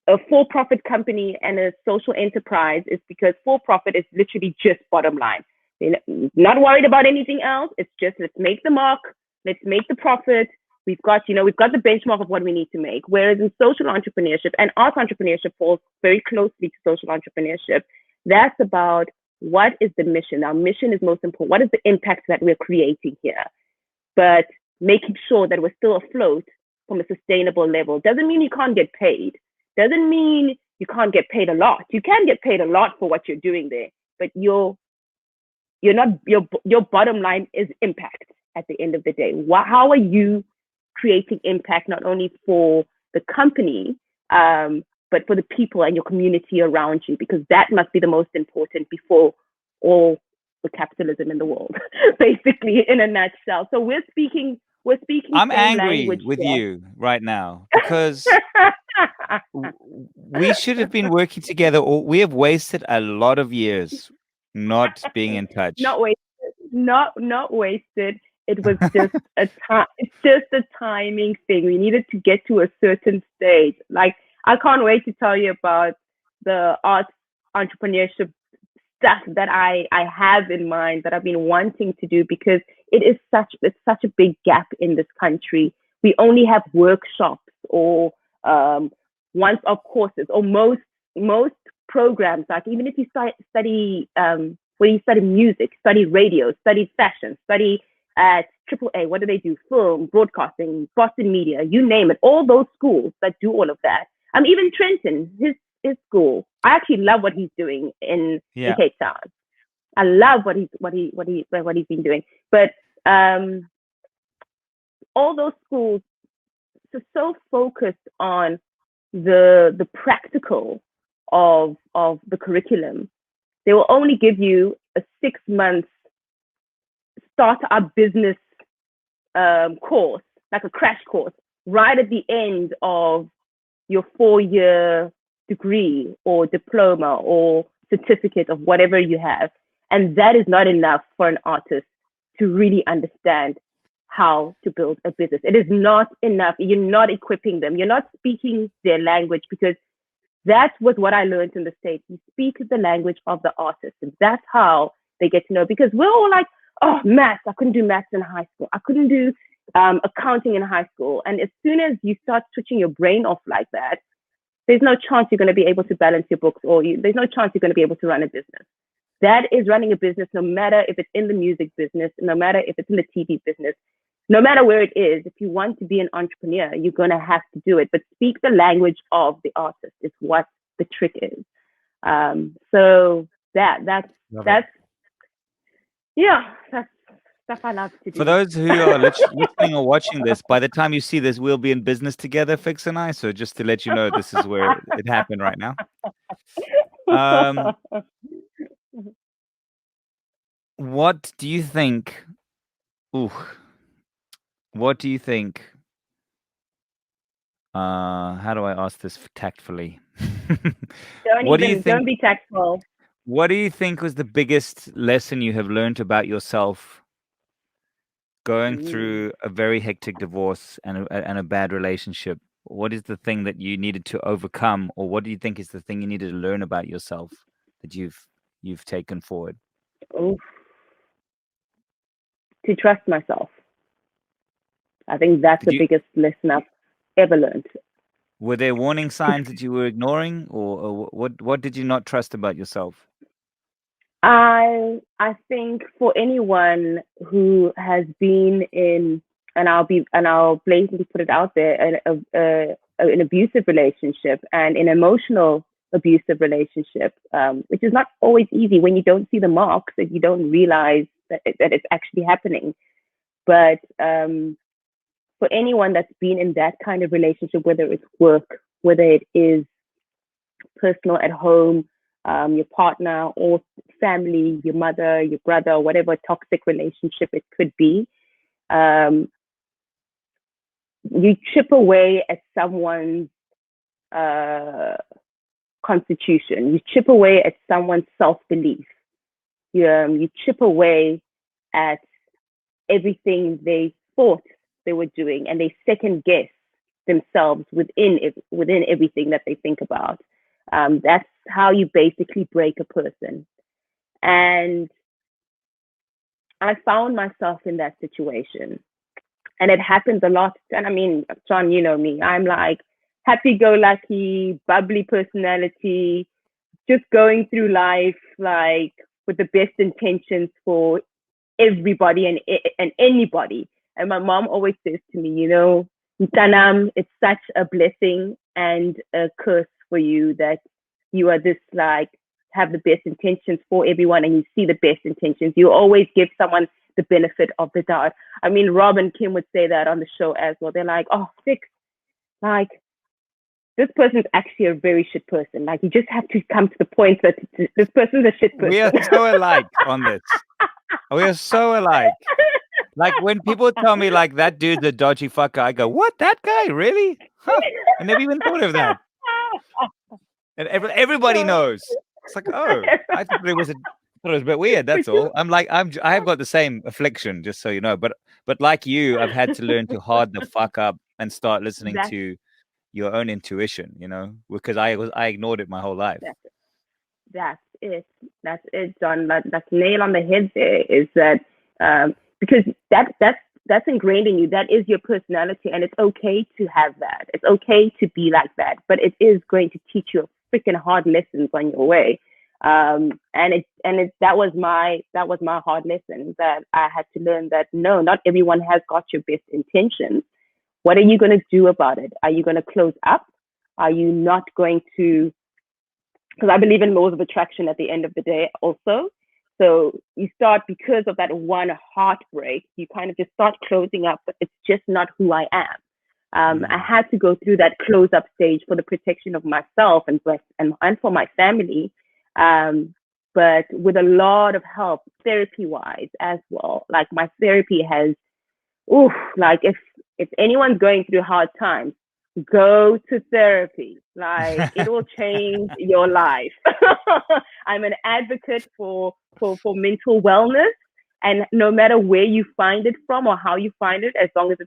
a for-profit company and a social enterprise is because for-profit is literally just bottom line. They're not worried about anything else. It's just, let's make the mark, let's make the profit. We've got the benchmark of what we need to make. Whereas in social entrepreneurship, and art entrepreneurship falls very closely to social entrepreneurship, that's about what is the mission. Our mission is most important. What is the impact that we're creating here? But making sure that we're still afloat from a sustainable level doesn't mean you can't get paid. Doesn't mean you can't get paid a lot. You can get paid a lot for what you're doing there, but you're not your bottom line is impact at the end of the day. How are you creating impact not only for the company, but for the people and your community around you? Because that must be the most important before all the capitalism in the world, basically, in a nutshell. So we're speaking I'm same angry language with here. you right now because we should have been working together, or we have wasted a lot of years not being in touch. Not wasted. Not wasted. It was just a time. It's just a timing thing. We needed to get to a certain stage. Like, I can't wait to tell you about the arts entrepreneurship stuff that I have in mind that I've been wanting to do, because it's such a big gap in this country. We only have workshops or once-off courses, or most programs. Like, even if you study when you study music, study radio, study fashion, study at AAA, what do they do? Film, broadcasting, Boston Media, you name it. All those schools that do all of that. Even Trenton, his school. I actually love what he's doing in Yeah. Cape Town. I love what he's been doing. But all those schools are so focused on the practical of the curriculum. They will only give you a 6 month start up business course, like a crash course, right at the end of your 4 year degree or diploma or certificate of whatever you have. And that is not enough for an artist to really understand how to build a business. It is not enough. You're not equipping them. You're not speaking their language, because that was what I learned in the States. You speak the language of the artist, and that's how they get to know. Because we're all like, oh, maths. I couldn't do maths in high school. I couldn't do accounting in high school. And as soon as you start switching your brain off like that, there's no chance you're going to be able to balance your books, or there's no chance you're going to be able to run a business. That is running a business, no matter if it's in the music business, no matter if it's in the TV business, no matter where it is. If you want to be an entrepreneur, you're going to have to do it. But speak the language of the artist is what the trick is. So that's stuff I love to do. For those who are listening or watching this, by the time you see this, we'll be in business together, Fix and I. So just to let you know, this is where it happened right now. What do you think? What do you think? How do I ask this tactfully? Don't be tactful. What do you think was the biggest lesson you have learned about yourself going through a very hectic divorce and a bad relationship? What is the thing that you needed to overcome, or what do you think is the thing you needed to learn about yourself that you've taken forward? To trust myself. I think that's the biggest lesson I've ever learned. Were there warning signs that you were ignoring, or what did you not trust about yourself? I think for anyone who has been in, and I'll blatantly put it out there, an abusive relationship and an emotional abusive relationship, which is not always easy when you don't see the marks, and you don't realize that it's actually happening. But for anyone that's been in that kind of relationship, whether it's work, whether it is personal at home, your partner or family, your mother, your brother, whatever toxic relationship it could be, you chip away at someone's constitution. You chip away at someone's self-belief. You chip away at everything they thought they were doing, and they second guess themselves within everything that they think about. That's how you basically break a person. And I found myself in that situation, and it happens a lot. And I mean, John, you know me, I'm like happy-go-lucky, bubbly personality, just going through life like with the best intentions for everybody and anybody. And my mom always says to me, you know, Mtanam, it's such a blessing and a curse for you that you are this like have the best intentions for everyone, and you see the best intentions. You always give someone the benefit of the doubt. I mean, Rob and Kim would say that on the show as well. They're like, oh, Fix, like this person's actually a very shit person. Like you just have to come to the point that this person's a shit person. We are so alike on this. We are so alike. Like when people tell me like that dude's a dodgy fucker, I go, what? That guy? Really? Huh. I never even thought of that. And everybody knows. It's like, oh, I thought it was a bit weird. That's all. I have got the same affliction, just so you know. But like you, I've had to learn to hard the fuck up and start listening to your own intuition. You know, because I ignored it my whole life. That's it, John. That's nail on the head. There is that because that's ingrained in you. That is your personality, and it's okay to have that. It's okay to be like that, but it is going to teach you freaking hard lessons on your way. And that was my hard lesson, that I had to learn that no, not everyone has got your best intentions. What are you going to do about it? Are you going to close up? Are you not going to? Because I believe in laws of attraction at the end of the day also. So you start, because of that one heartbreak, you kind of just start closing up, but it's just not who I am. I had to go through that close up stage for the protection of myself and for my family. But with a lot of help, therapy wise as well. Like my therapy has, like if anyone's going through hard times, go to therapy. Like it will change your life. I'm an advocate for mental wellness, And no matter where you find it from or how you find it, as long as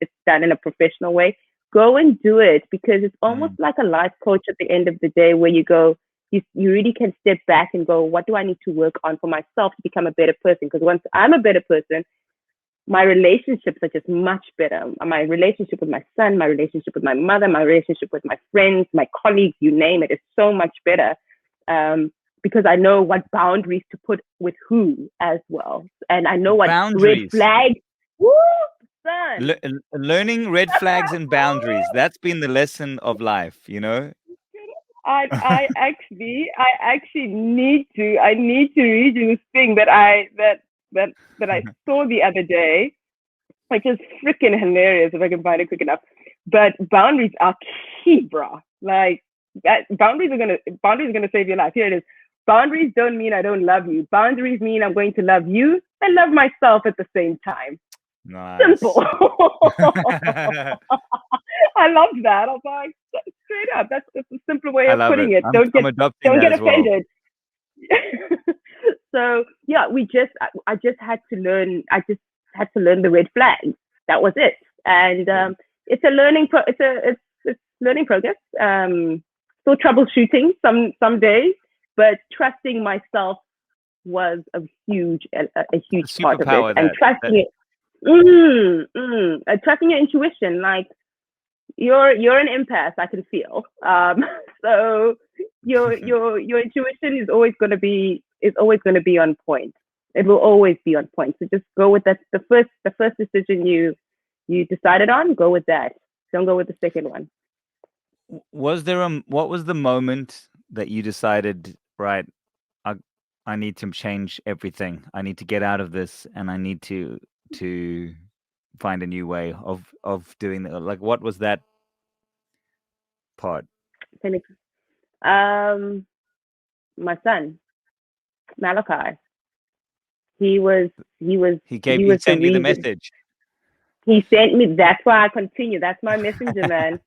it's done in a professional way, go and do it, because it's almost Mm. like a life coach at the end of the day, where you go, you really can step back and go, what do I need to work on for myself to become a better person? Because once I'm a better person, my relationships are just much better. My relationship with my son, my relationship with my mother, my relationship with my friends, my colleagues, you name it, is so much better. Because I know what boundaries to put with who as well. And I know what red Boundaries. flags. Woo, son. Learning red flags and boundaries. That's been the lesson of life, you know? I actually need to read you this thing that I saw the other day, which is freaking hilarious if I can find it quick enough. But boundaries are key, bro. Like that, boundaries are gonna save your life. Here it is. Boundaries don't mean I don't love you. Boundaries mean I'm going to love you and love myself at the same time. Simple. Nice. I love that. I was like, straight up. That's a simpler way I of love it. putting it. I'm Don't I'm get adopting don't that get as well. offended. So yeah, I just had to learn. I just had to learn the red flags. That was it. And Yeah. it's a it's learning progress. Still troubleshooting some days, but trusting myself was a It's a huge part of it, superpower and that trusting it. Trusting your intuition, like you're an empath, I can feel. So your intuition is always gonna be on point. It will always be on point. So just go with that. The first decision you decided on, go with that. Don't go with the second one. was there what was the moment that you decided, right, I I need to change everything. I need to get out of this and I need to find a new way of doing that. Like what was that part? Um, my son Malachi, he was he was he He was the sent you the reason. message. He sent me. That's why I continue. That's my messenger, man.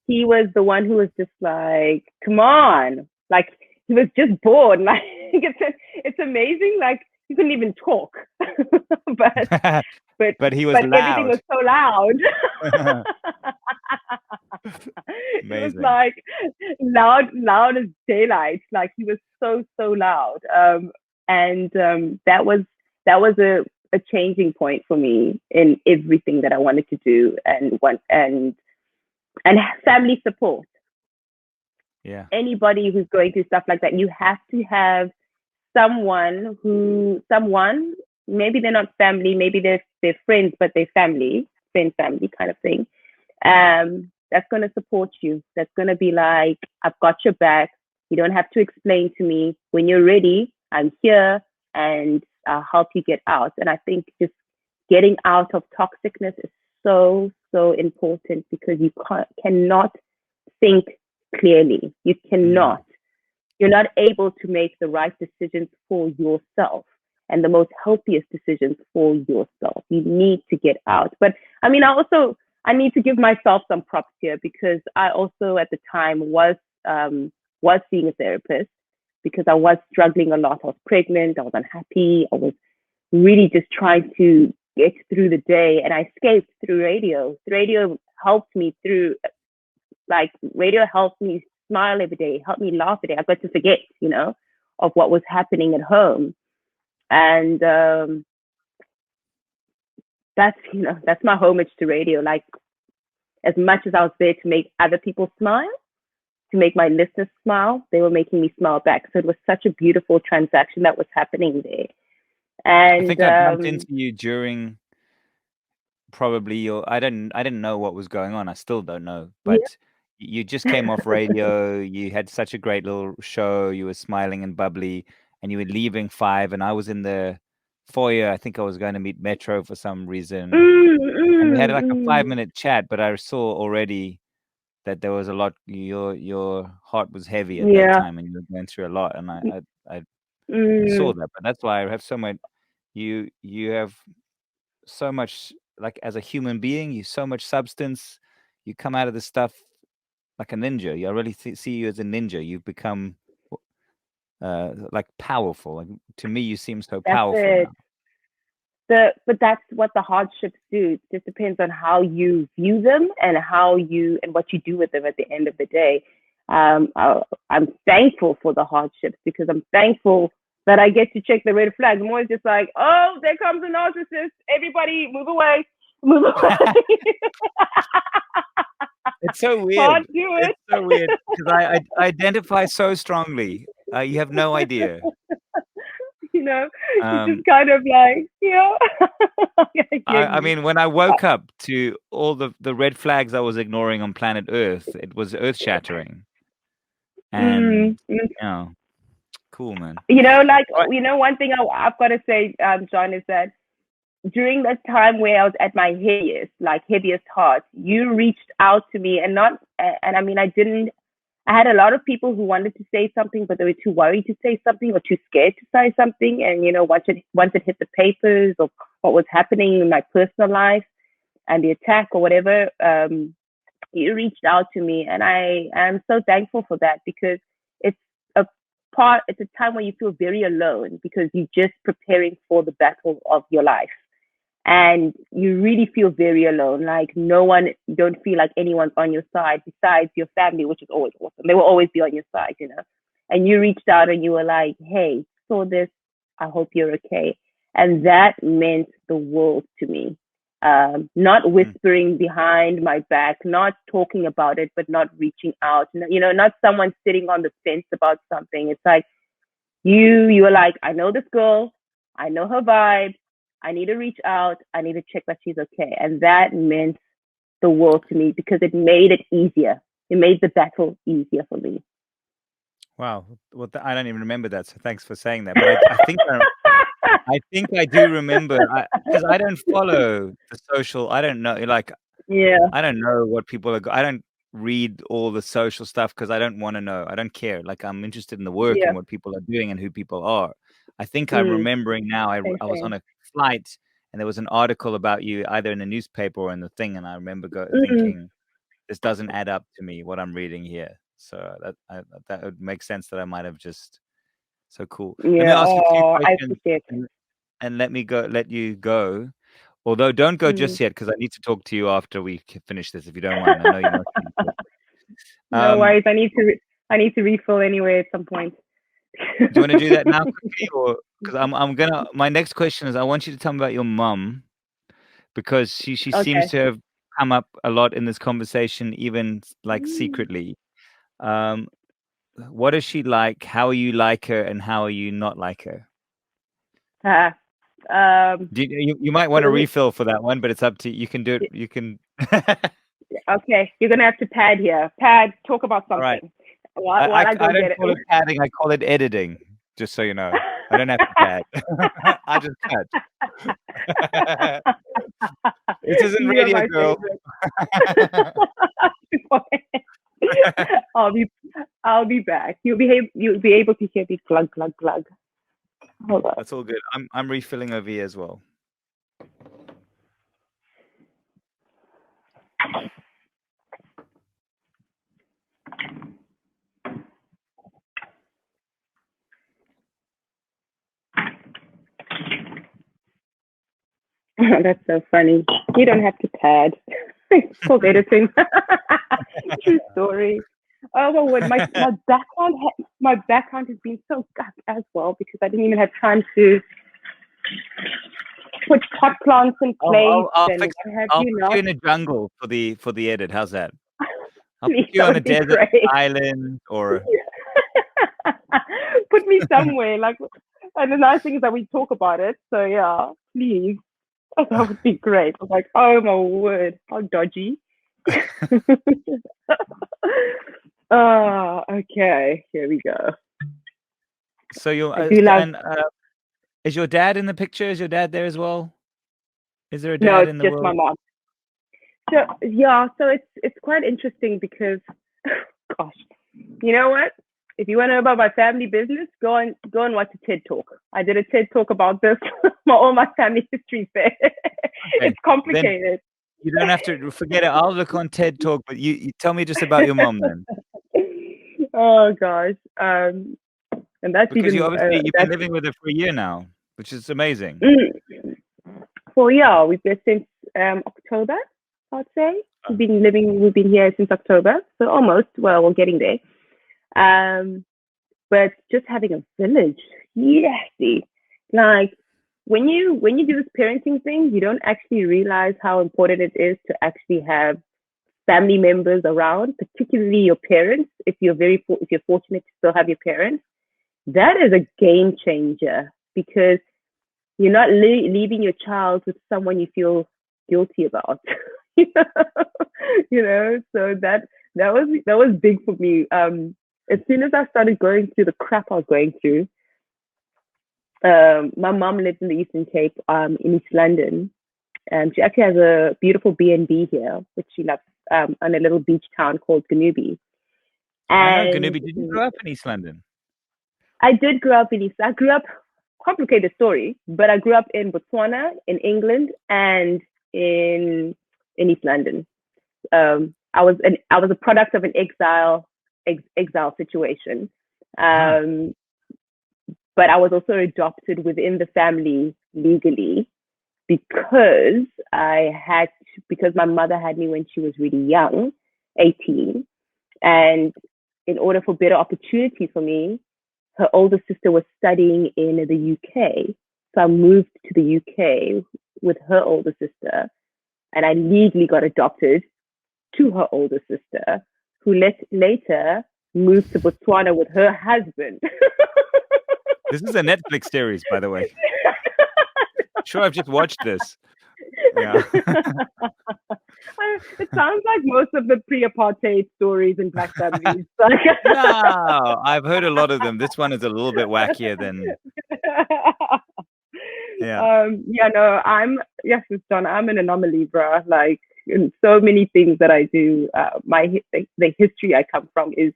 He was the one who was just like, come on. Like, he was just bored. Like, it's amazing. Like, he couldn't even talk. but, but, But he was but everything was loud. so loud. It was Amazing. like loud as daylight. Like, he was so loud. And that was a changing point for me in everything that I wanted to do, and family support. Yeah. Anybody who's going through stuff like that, you have to have someone, maybe they're not family, maybe they're friends, but they're family kind of thing. That's going to support you. That's going to be like, I've got your back. You don't have to explain to me. When you're ready, I'm here, and I'll help you get out. And I think just getting out of toxicness is so important, because you cannot think clearly. You Mm. cannot. You're not able to make the right decisions for yourself, and the most healthiest decisions for yourself. You need to get out. But I mean, I need to give myself some props here, because I also at the time was seeing a therapist, because I was struggling a lot. I was pregnant. I was unhappy. I was really just trying to get through the day, and I escaped through radio. Radio helped me through, like, radio helped me smile every day, helped me laugh every day. I got to forget, of what was happening at home. And that's my homage to radio. Like, as much as I was there to make other people smile, to make my listeners smile, they were making me smile back. So it was such a beautiful transaction that was happening there. I And think I bumped into you during probably your I didn't know what was going on. I still don't know, yeah. but you just came off radio. You had such a great little show. You were smiling and bubbly, and you were leaving 5, and I was in the foyer. I think I was going to meet Metro for some reason, and we had like a Mm. 5-minute chat. But I saw already that there was a lot. Your heart was heavy at that Yeah. time, and you were going through a lot. And I saw Mm. that. But that's why I have so much. You have so much, like, as a human being, you so much substance. You come out of this stuff like a ninja. I really see you as a ninja. You've become like powerful. Like, to me, you seem so That's powerful it. now. but that's what the hardships do. It just depends on how you view them and what you do with them at the end of the day. I'm thankful for the hardships because I'm thankful that I get to check the red flags. I'm always just like, oh, there comes a narcissist. Everybody move away. Move away. It's so weird. Can't do it. It's so weird because I identify so strongly. You have no idea. It's Um, just kind of like, I mean, when I woke up to all the red flags I was ignoring on planet Earth, it was earth shattering. And cool, man. One thing I've got to say, John, is that during that time where I was at my heaviest heart, you reached out to me and I mean, I had a lot of people who wanted to say something, but they were too worried to say something or too scared to say something. And, once it hit the papers of what was happening in my personal life and the attack or whatever, you reached out to me. And I am so thankful for that because it's a time where you feel very alone because you're just preparing for the battle of your life. And you really feel very alone. Like you don't feel like anyone's on your side besides your family, which is always awesome. They will always be on your side, And you reached out and you were like, hey, saw this. I hope you're okay. And that meant the world to me. Not whispering behind my back, not talking about it, but not reaching out. Not someone sitting on the fence about something. It's like you were like, I know this girl. I know her vibe. I need to reach out. I need to check that she's okay. And that meant the world to me because it made it easier. It made the battle easier for me. Wow. Well, I don't even remember that. So thanks for saying that. But I think I do remember because I don't follow the social. I don't know. I don't know what people are. I don't read all the social stuff because I don't want to know. I don't care. Like I'm interested in the work and what people are doing and who people are. I think I'm remembering now. I was on a flight and there was an article about you either in the newspaper or in the thing, and I remember thinking, this doesn't add up to me what I'm reading here. So that would make sense that I might have just. So cool. Yeah. Let me ask you a few I questions appreciate it. and let you go. Although don't go just yet because I need to talk to you after we finish this, if you don't mind. I know you must. No worries. I need to refill anyway at some point. Do you want to do that now quickly, or because my next question is I want you to tell me about your mum because she seems to have come up a lot in this conversation, even like secretly. What is she like? How are you like her, and how are you not like her? You might want to refill for that one, but it's up to you. You can do it. You can. Okay, you're gonna have to pad here. Pad, talk about something. Right. I don't call it padding. I call it editing. Just so you know, I don't have to pad. I just cut. This isn't radio, girl. I'll be back. You'll be able to hear me glug glug glug. Hold on. That's all good. I'm refilling over here as well. That's so funny. You don't have to pad. It's called editing. True story. Oh well, my background has been so gassed as well because I didn't even have time to put pot plants in place. I'll put you in a jungle for the edit. How's that? I'll put you on a desert island or put me somewhere. And the nice thing is that we talk about it. So yeah, please. That would be great. I was like, oh my word, how dodgy. Okay, here we go. So is your dad in the picture? Is your dad there as well? Is there a dad in the world? No, it's just my mom. So yeah, so it's quite interesting because, gosh, you know what? If you want to know about my family business, go and watch a TED Talk. I did a TED Talk about this. All my family history there. Okay. It's complicated. Then you don't have to forget it. I'll look on TED Talk, but you tell me just about your mom then. Oh gosh, and that's because even you've been living with her for a year now, which is amazing. we've been since October, I'd say. We've been here since October, so almost. Well, we're getting there. But just having a village, yes, like when you do this parenting thing, you don't actually realize how important it is to actually have family members around, particularly your parents. If you're fortunate to still have your parents, that is a game changer because you're not leaving your child with someone you feel guilty about. So that was big for me. As soon as I started going through the crap I was going through, my mom lives in the Eastern Cape, in East London. She actually has a beautiful B&B here, which she loves, on a little beach town called Ganubi. I know Ganubi. Did you grow up in East London? I did grow up in East. I grew up, complicated story, but I grew up in Botswana, in England, and in East London. I was a product of an exile situation. But I was also adopted within the family legally because because my mother had me when she was really young, 18. And in order for better opportunities for me, her older sister was studying in the UK. So I moved to the UK with her older sister, and I legally got adopted to her older sister, who later moved to Botswana with her husband. This is a Netflix series, by the way. Sure, I've just watched this. Yeah. It sounds like most of the pre-apartheid stories in Black families. No, I've heard a lot of them. This one is a little bit wackier than. Yeah. No, it's John. I'm an anomaly, bro. Like in so many things that I do, the history I come from is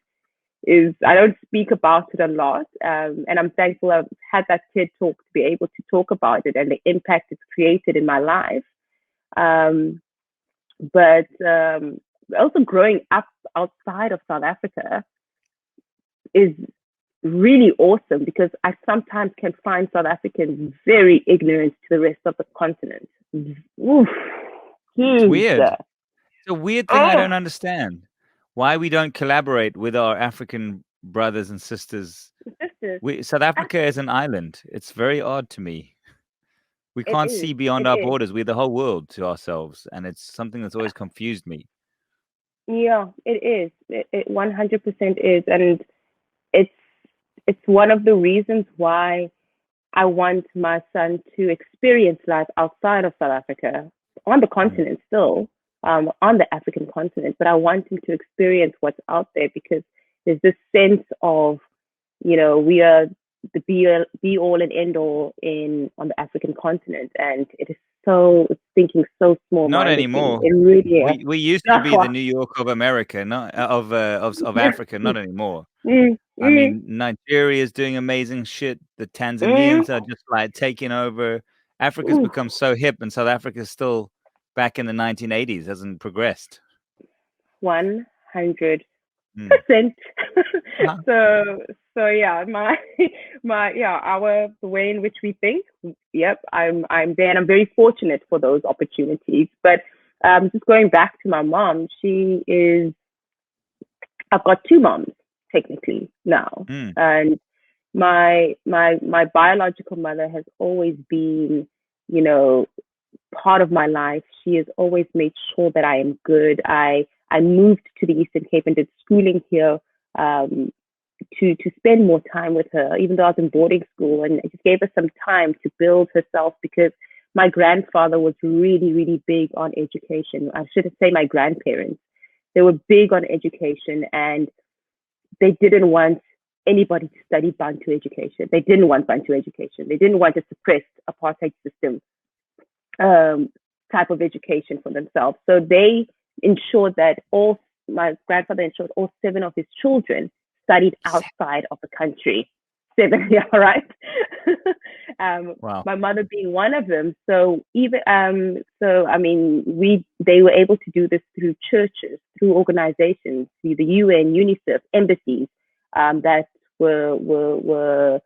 I don't speak about it a lot, and I'm thankful I've had that TED talk to be able to talk about it and the impact it's created in my life. But also growing up outside of South Africa is really awesome because I sometimes can find South Africans very ignorant to the rest of the continent. Oof. It's weird. It's a weird thing I don't understand. Why we don't collaborate with our African brothers and sisters. South Africa is an island. It's very odd to me. We can't see beyond our borders. We're the whole world to ourselves. And it's something that's always confused me. Yeah, it is. It 100% is. And it's one of the reasons why I want my son to experience life outside of South Africa, on the continent still, on the African continent. But I want him to experience what's out there because there's this sense of, we are the be all and end all on the African continent, and it's thinking so small. Not anymore. It really is. We used to be the New York of America, not of Africa. Not anymore. I mean, Nigeria is doing amazing shit. The Tanzanians are just like taking over. Africa's become so hip, and South Africa's still back in the 1980s, hasn't progressed. 100%. So yeah, the way in which we think. Yep, I'm there, and I'm very fortunate for those opportunities. But just going back to my mom, I've got two moms technically now, and my biological mother has always been, part of my life. She has always made sure that I am good. I moved to the Eastern Cape and did schooling here to spend more time with her, even though I was in boarding school, and it just gave her some time to build herself because my grandfather was really, really big on education. I should say my grandparents. They were big on education, and they didn't want anybody to study Bantu education. They didn't want Bantu education. They didn't want a suppressed apartheid system type of education for themselves. So they ensured that my grandfather ensured all 7 of his children studied outside of the country. 7, yeah, right. Wow. My mother being one of them. So even I mean, they were able to do this through churches, through organizations, through the UN, UNICEF, embassies that were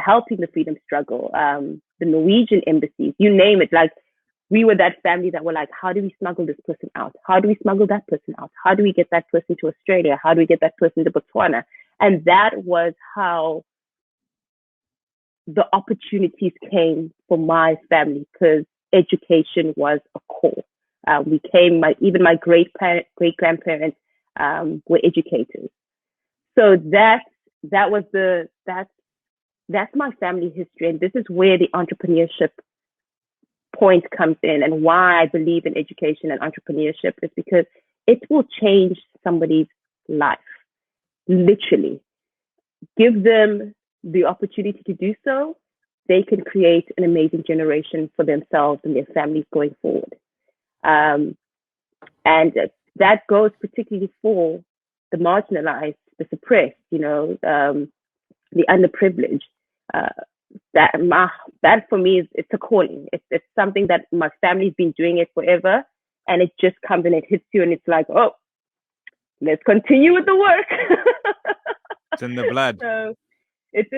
helping the freedom struggle. The Norwegian embassies, you name it. Like we were that family that were like, how do we smuggle this person out? How do we smuggle that person out? How do we get that person to Australia? How do we get that person to Botswana? And that was how the opportunities came for my family, because education was a core. Even my great grandparents were educators. So that's my family history, and this is where the entrepreneurship point comes in, and why I believe in education and entrepreneurship is because it will change somebody's life. Literally, give them the opportunity to do so, they can create an amazing generation for themselves and their families going forward. And that goes particularly for the marginalized, the suppressed, the underprivileged. That for me it's a calling. It's something that my family's been doing it forever, and it just comes and it hits you, and it's like, oh, let's continue with the work. It's in the blood. So it's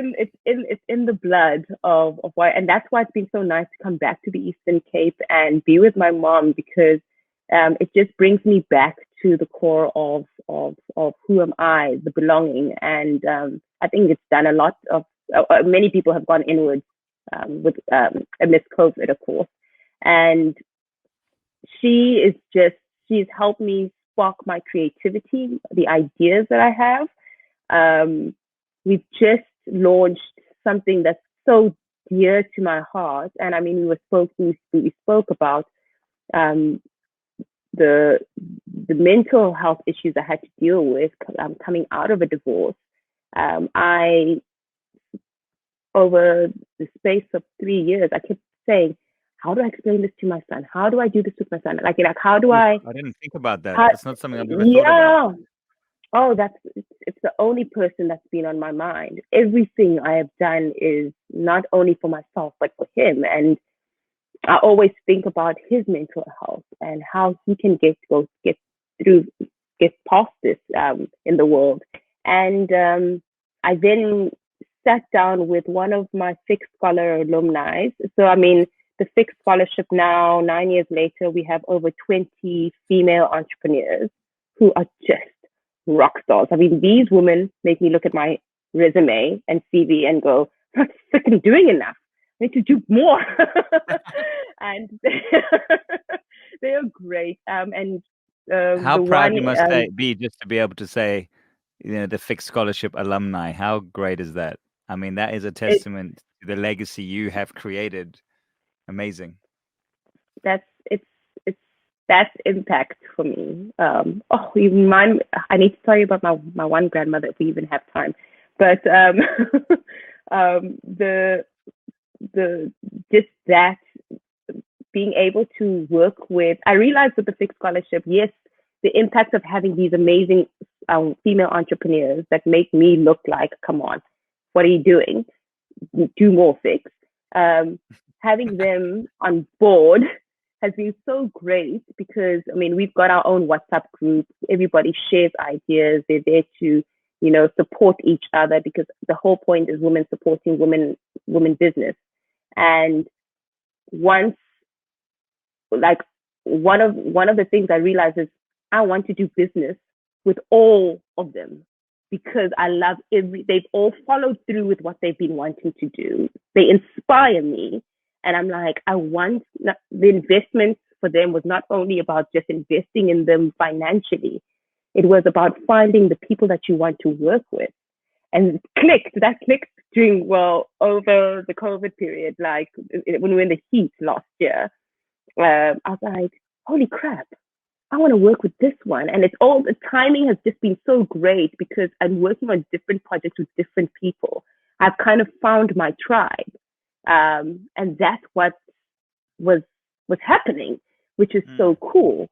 in the blood of why, and that's why it's been so nice to come back to the Eastern Cape and be with my mom, because it just brings me back to the core of who am I, the belonging, and I think it's done a lot of. Many people have gone inwards amidst COVID, of course, and she's helped me spark my creativity, the ideas that I have. We've just launched something that's so dear to my heart, and I mean, we spoke about the mental health issues I had to deal with coming out of a divorce. Over the space of 3 years, I kept saying, how do I explain this to my son? How do I do this with my son? Like how do I didn't think about that. That's not something I've ever thought about. Oh, it's the only person that's been on my mind. Everything I have done is not only for myself, but for him. And I always think about his mental health and how he can get past this in the world. And I then sat down with one of my Fixed Scholar alumni. So, I mean, the Fixed Scholarship now, 9 years later, we have over 20 female entrepreneurs who are just rock stars. I mean, these women make me look at my resume and CV and go, I'm not freaking doing enough. I need to do more. And they are great. How proud you must be just to be able to say, the Fixed Scholarship alumni. How great is that? I mean, that is a testament to the legacy you have created. Amazing. That's impact for me. I need to tell you about my one grandmother if we even have time. But just that being able to work with, I realized with the Fixed Scholarship, yes, the impact of having these amazing female entrepreneurs that make me look like, come on, what are you doing? Do more, Fix. Having them on board has been so great, because I mean, we've got our own WhatsApp group. Everybody shares ideas. They're there to, support each other, because the whole point is women supporting women business. And once, like, one of the things I realized is I want to do business with all of them, because I love they've all followed through with what they've been wanting to do. They inspire me. And I'm like, I want the investment for them was not only about just investing in them financially. It was about finding the people that you want to work with. And that clicked during, over the COVID period, like when we were in the heat last year. I was like, holy crap, I want to work with this one. And the timing has just been so great, because I'm working on different projects with different people. I've kind of found my tribe. And that's what was happening, which is so cool.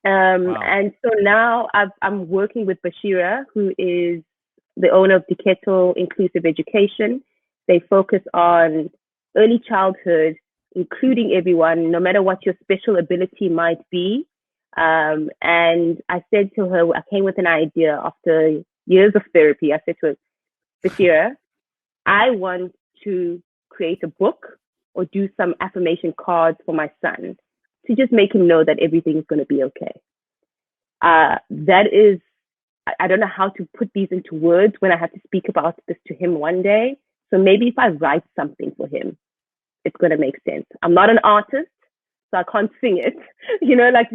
Wow. And so now I'm working with Bashira, who is the owner of Diketo Inclusive Education. They focus on early childhood, including everyone, no matter what your special ability might be. And I said to her, I came with an idea after years of therapy. I said to her, Bashira, I want to create a book or do some affirmation cards for my son to just make him know that everything is going to be okay. That is, I don't know how to put these into words when I have to speak about this to him one day. So maybe if I write something for him, it's going to make sense. I'm not an artist, so I can't sing it.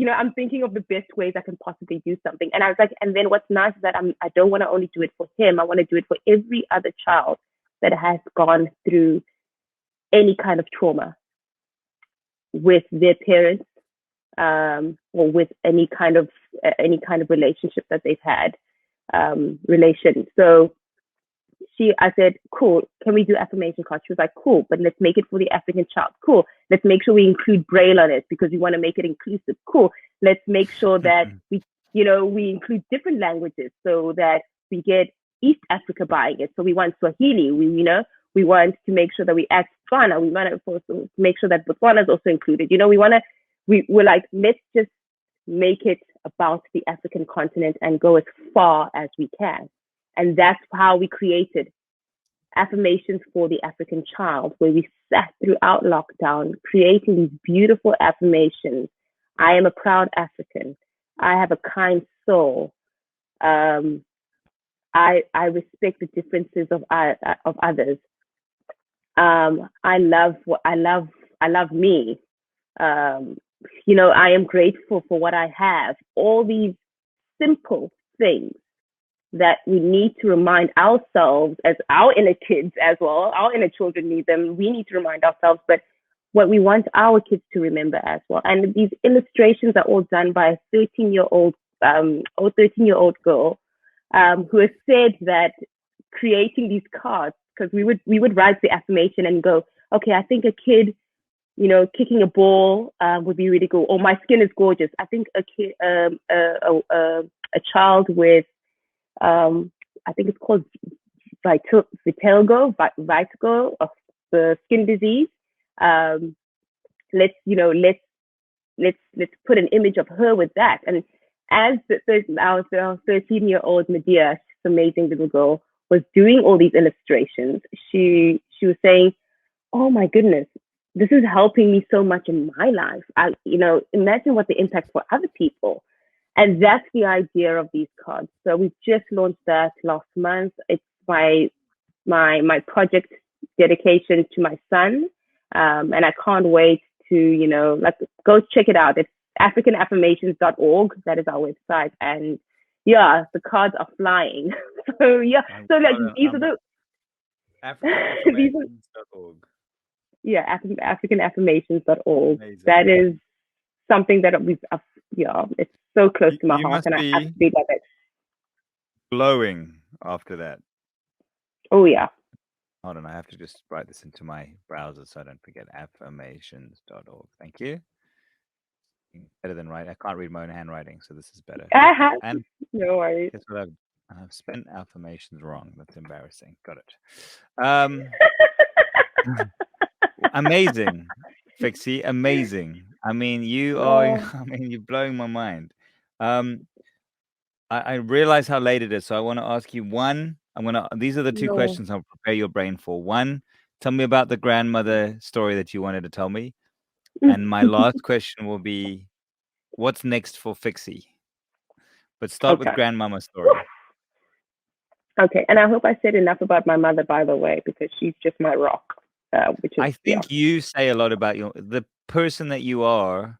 I'm thinking of the best ways I can possibly do something. And I was like, and then what's nice is that I don't want to only do it for him. I want to do it for every other child that has gone through any kind of trauma with their parents, or with any kind of relationship that they've had, relation. So I said, cool, can we do affirmation cards? She was like, cool, but let's make it for the African child. Cool. Let's make sure we include Braille on it because we want to make it inclusive. Cool. Let's make sure that we include different languages so that we get East Africa buying it. So we want Swahili. We want to make sure that we add Botswana. We want to also make sure that Botswana is also included. We're like, let's just make it about the African continent and go as far as we can. And that's how we created Affirmations for the African Child, where we sat throughout lockdown creating these beautiful affirmations. I am a proud African. I have a kind soul. I respect the differences of others. I love me. I am grateful for what I have. All these simple things that we need to remind ourselves as our inner kids as well. Our inner children need them. We need to remind ourselves, but what we want our kids to remember as well. And these illustrations are all done by a 13-year-old girl who has said that creating these cards, because we would write the affirmation and go, okay, I think a kid, kicking a ball would be really cool. Or my skin is gorgeous. I think a kid, a child with, I think it's called vitiligo, of the skin disease. Let's put an image of her with that. And as our 13-year-old Medea, this amazing little girl, was doing all these illustrations, she was saying, "Oh my goodness, this is helping me so much in my life. Imagine what the impact for other people." And that's the idea of these cards. So we just launched that last month. It's my project dedication to my son. And I can't wait to, go check it out. It's AfricanAffirmations.org. That is our website. And yeah, the cards are flying. So yeah. So these are the AfricanAffirmations.org. Yeah, AfricanAffirmations.org. Amazing. That is something that it's so close to my heart, and I absolutely love it. Glowing after that. Oh yeah. Hold on, I have to just write this into my browser so I don't forget. Affirmations.org. Thank you. Better than write. I can't read my own handwriting, so this is better. And no worries. Guess what? I've spent affirmations wrong. That's embarrassing. Got it. Amazing, Fixie. Amazing. I mean, you're blowing my mind. I realize how late it is, so I want to ask you one. These are the two questions I'll prepare your brain for. One, tell me about the grandmother story that you wanted to tell me. And my last question will be, what's next for Fixie? But start with grandmama's story. Okay, and I hope I said enough about my mother, by the way, because she's just my rock. I think you say a lot about the person that you are.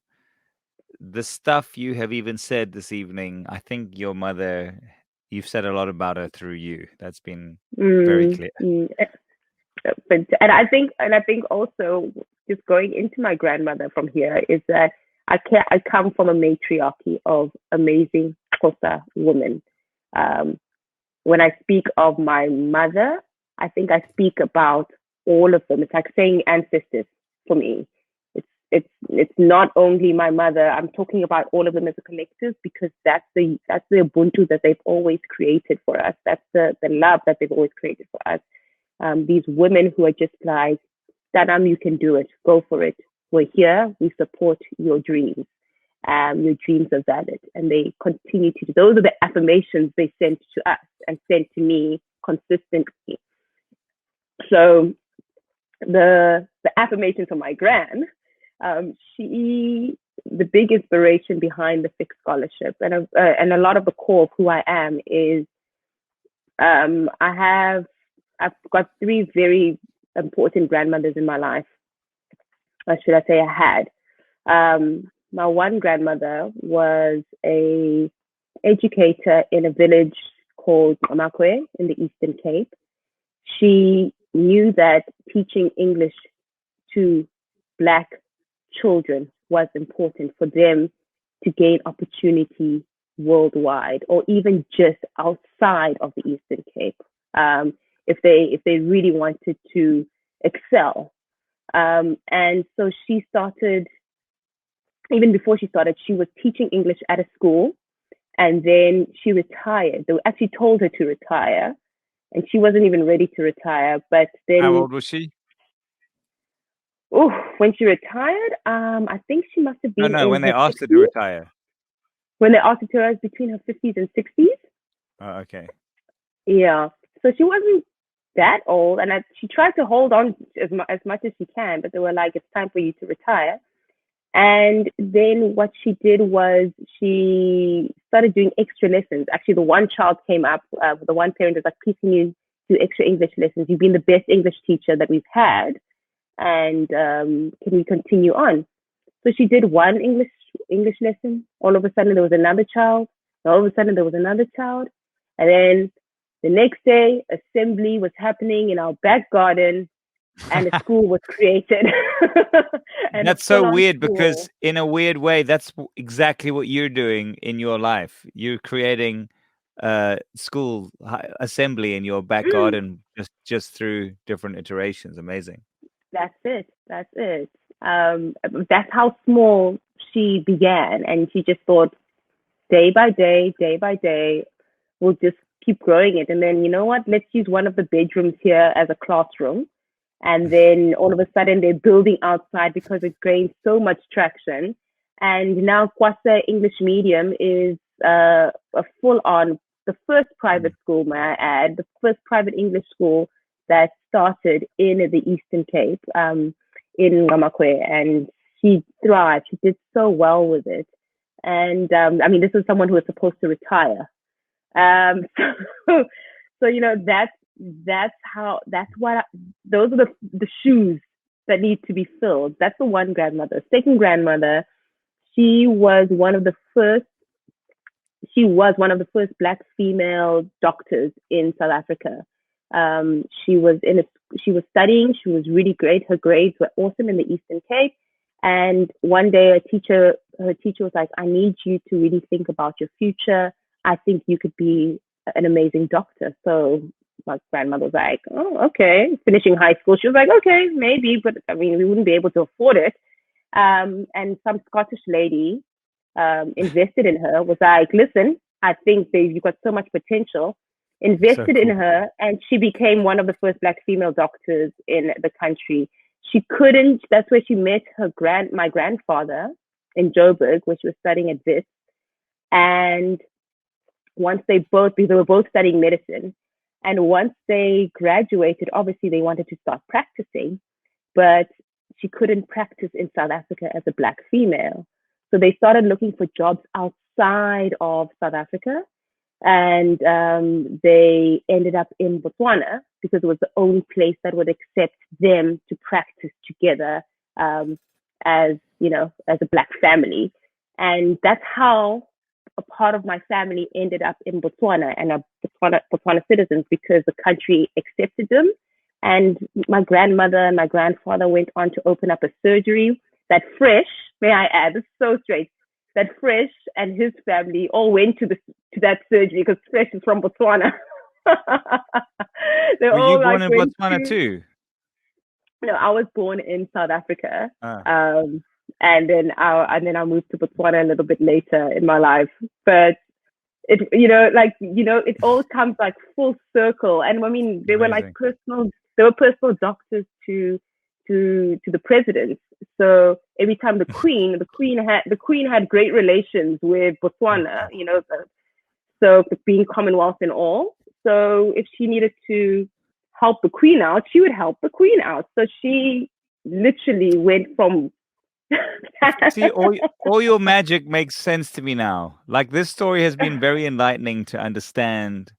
The stuff you have even said this evening, I think your mother, you've said a lot about her through you. That's been very clear. And I think also just going into my grandmother from here is that I come from a matriarchy of amazing Xhosa women. When I speak of my mother, I think I speak about all of them. It's like saying ancestors for me. It's not only my mother. I'm talking about all of them as a collective, because that's the Ubuntu that they've always created for us. That's the love that they've always created for us. These women who are just like, Danam, you can do it. Go for it. We're here. We support your dreams. Your dreams are valid. And they continue to do. Those are the affirmations they sent to us and sent to me consistently. So the affirmation from my gran, the big inspiration behind the fixed scholarship and a lot of the core of who I am is I've got three very important grandmothers in my life. Or should I say I had? My one grandmother was a educator in a village called Moeti in the Eastern Cape. She knew that teaching English to Black children was important for them to gain opportunity worldwide or even just outside of the Eastern Cape, if they really wanted to excel. And so she started, even before she started, she was teaching English at a school, and then she retired. They actually told her to retire, and she wasn't even ready to retire. But then, how old was she? Oh, when she retired, I think she must have been No, in when they her asked her to 60s. retire. When they asked her to retire, between her 50s and 60s. Oh, okay. Yeah, so she wasn't that old, and she tried to hold on as much as she can, but they were like, "It's time for you to retire." And then what she did was she started doing extra lessons. Actually, the one child came up, the one parent was like, "Please, can you do extra English lessons? You've been the best English teacher that we've had, and can we continue on?" So she did one English lesson. All of a sudden, there was another child. And all of a sudden, there was another child. And then the next day, assembly was happening in our back garden, and a school was created. And a That's so full-on weird school. because in a weird way, that's exactly what you're doing in your life. You're creating school assembly in your back garden just through different iterations. Amazing. That's it. That's it. That's how small she began, and she just thought, day by day, we'll just keep growing it. And then, you know what? Let's use one of the bedrooms here as a classroom. And then all of a sudden, they're building outside because it gained so much traction. And now Kwasa English Medium is a full-on, the first private school, may I add, the first private English school that started in the Eastern Cape, in Ramakwe. And she thrived. She did so well with it. And I mean, this is someone who is supposed to retire. So, so you know, that's what those are the shoes that need to be filled. That's the one grandmother. Second grandmother, she was one of the first. She was one of the first Black female doctors in South Africa. She was she was studying. She was really great. Her grades were awesome in the Eastern Cape. And one day, her teacher was like, "I need you to really think about your future. I think you could be an amazing doctor." So my grandmother was like, "Oh, okay." Finishing high school, she was like, "Okay, maybe," but I mean, we wouldn't be able to afford it. And some Scottish lady invested in her. Was like, "Listen, I think you've got so much potential." Invested in her, and she became one of the first Black female doctors in the country. She couldn't. That's where she met my grandfather in Joburg, where she was studying at Wits. And once they were both studying medicine. And once they graduated, obviously they wanted to start practicing, but she couldn't practice in South Africa as a Black female. So they started looking for jobs outside of South Africa. And they ended up in Botswana because it was the only place that would accept them to practice together as a Black family. And that's how a part of my family ended up in Botswana and are Botswana citizens, because the country accepted them. And my grandmother and my grandfather went on to open up a surgery that Fresh, may I add, it's so strange, that Fresh and his family all went to that surgery because Fresh is from Botswana. Were you born in Botswana too? No, I was born in South Africa. And then I moved to Botswana a little bit later in my life. But it all comes like full circle. And I mean, they were like personal doctors to the president. So every time the queen had great relations with Botswana, so being Commonwealth and all. So if she needed to help the queen out, she would help the queen out. So she literally went from See, all your magic makes sense to me now. Like, this story has been very enlightening to understand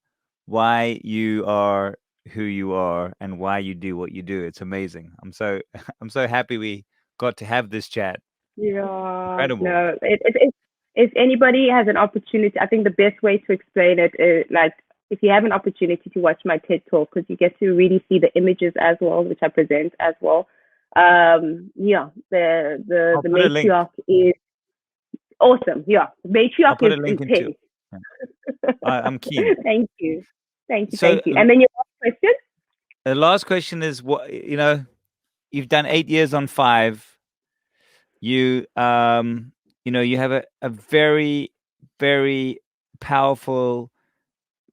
why you are who you are and why you do what you do. It's amazing. I'm so I'm so happy we got to have this chat. Yeah, Incredible. no. If anybody has an opportunity, I think the best way to explain it is like if you have an opportunity to watch my TED talk, because you get to really see the images as well, which I present as well. Yeah, I'll the put a link. matriarch is awesome. Yeah, the I'll matriarch put is a link into. intense. I'm keen. Thank you, thank you, So thank you. And then your last question. the last question is, what, you've done 8 years on 5. You you have a very, very powerful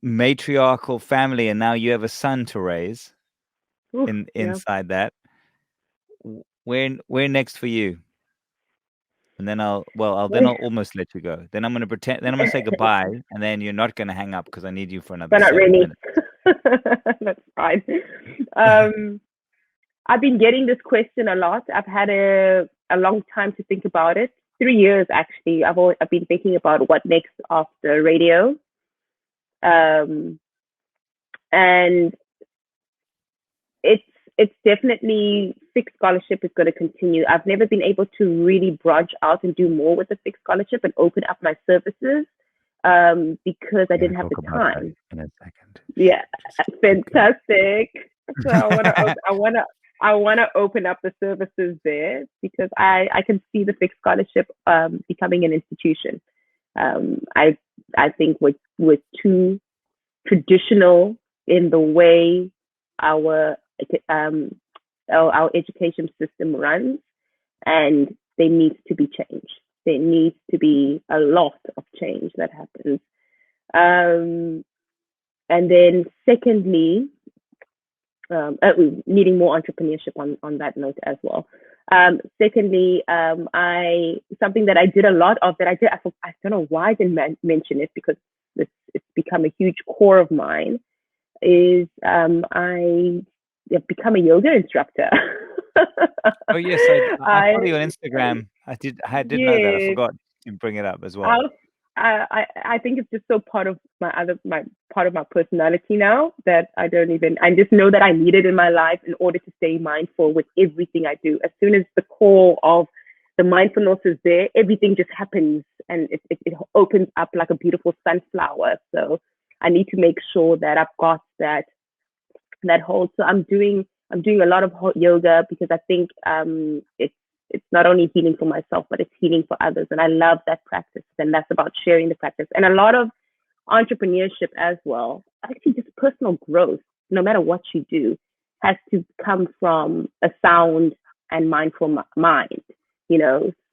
matriarchal family, and now you have a son to raise Oof, yeah. inside that. Where next for you? And then I'll almost let you go. Then I'm gonna pretend. Then I'm gonna say goodbye, and then you're not gonna hang up because I need you for another But not 7 really. minutes. That's fine. I've been getting this question a lot. I've had a long time to think about it. 3 years actually. I've been thinking about what next after radio. Um, and it's it's definitely fixed scholarship is going to continue. I've never been able to really branch out and do more with the fixed scholarship and open up my services because I We're gonna didn't have talk the about that time. in a second. Yeah, Just keep going. fantastic. So I want to open up the services there because I can see the fixed scholarship becoming an institution. I think we're too traditional in the way our um our education system runs, and there needs to be change. There needs to be a lot of change that happens. Um, and then secondly, needing more entrepreneurship on that note as well. Secondly, I something that I did a lot of that I don't know why I didn't mention it because it's become a huge core of mine is I have become a yoga instructor. Oh yes, I I follow you on Instagram. I did know that. I yes, forgot to bring it up as well. I'll, I think it's just so part of my part of my personality now that I just know that I need it in my life in order to stay mindful with everything I do. As soon as the core of the mindfulness is there, everything just happens and it opens up like a beautiful sunflower. So I need to make sure that I've got that hold. So I'm doing a lot of hot yoga because I think it's not only healing for myself, but it's healing for others. And I love that practice. And that's about sharing the practice. And a lot of entrepreneurship as well, actually just personal growth, no matter what you do, has to come from a sound and mindful mind,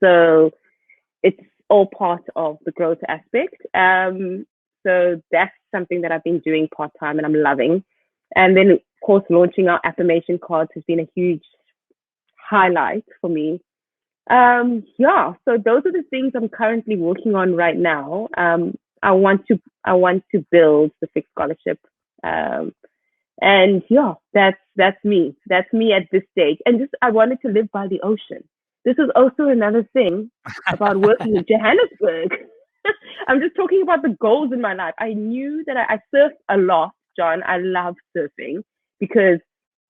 So it's all part of the growth aspect. So that's something that I've been doing part time and I'm loving. And then, of course, launching our affirmation cards has been a huge highlight for me. Yeah, so those are the things I'm currently working on right now. I want to build the fixed scholarship. And yeah, that's me. That's me at this stage. And just I wanted to live by the ocean. This is also another thing about working in Johannesburg. I'm just talking about the goals in my life. I knew that I surf a lot, John. I love surfing because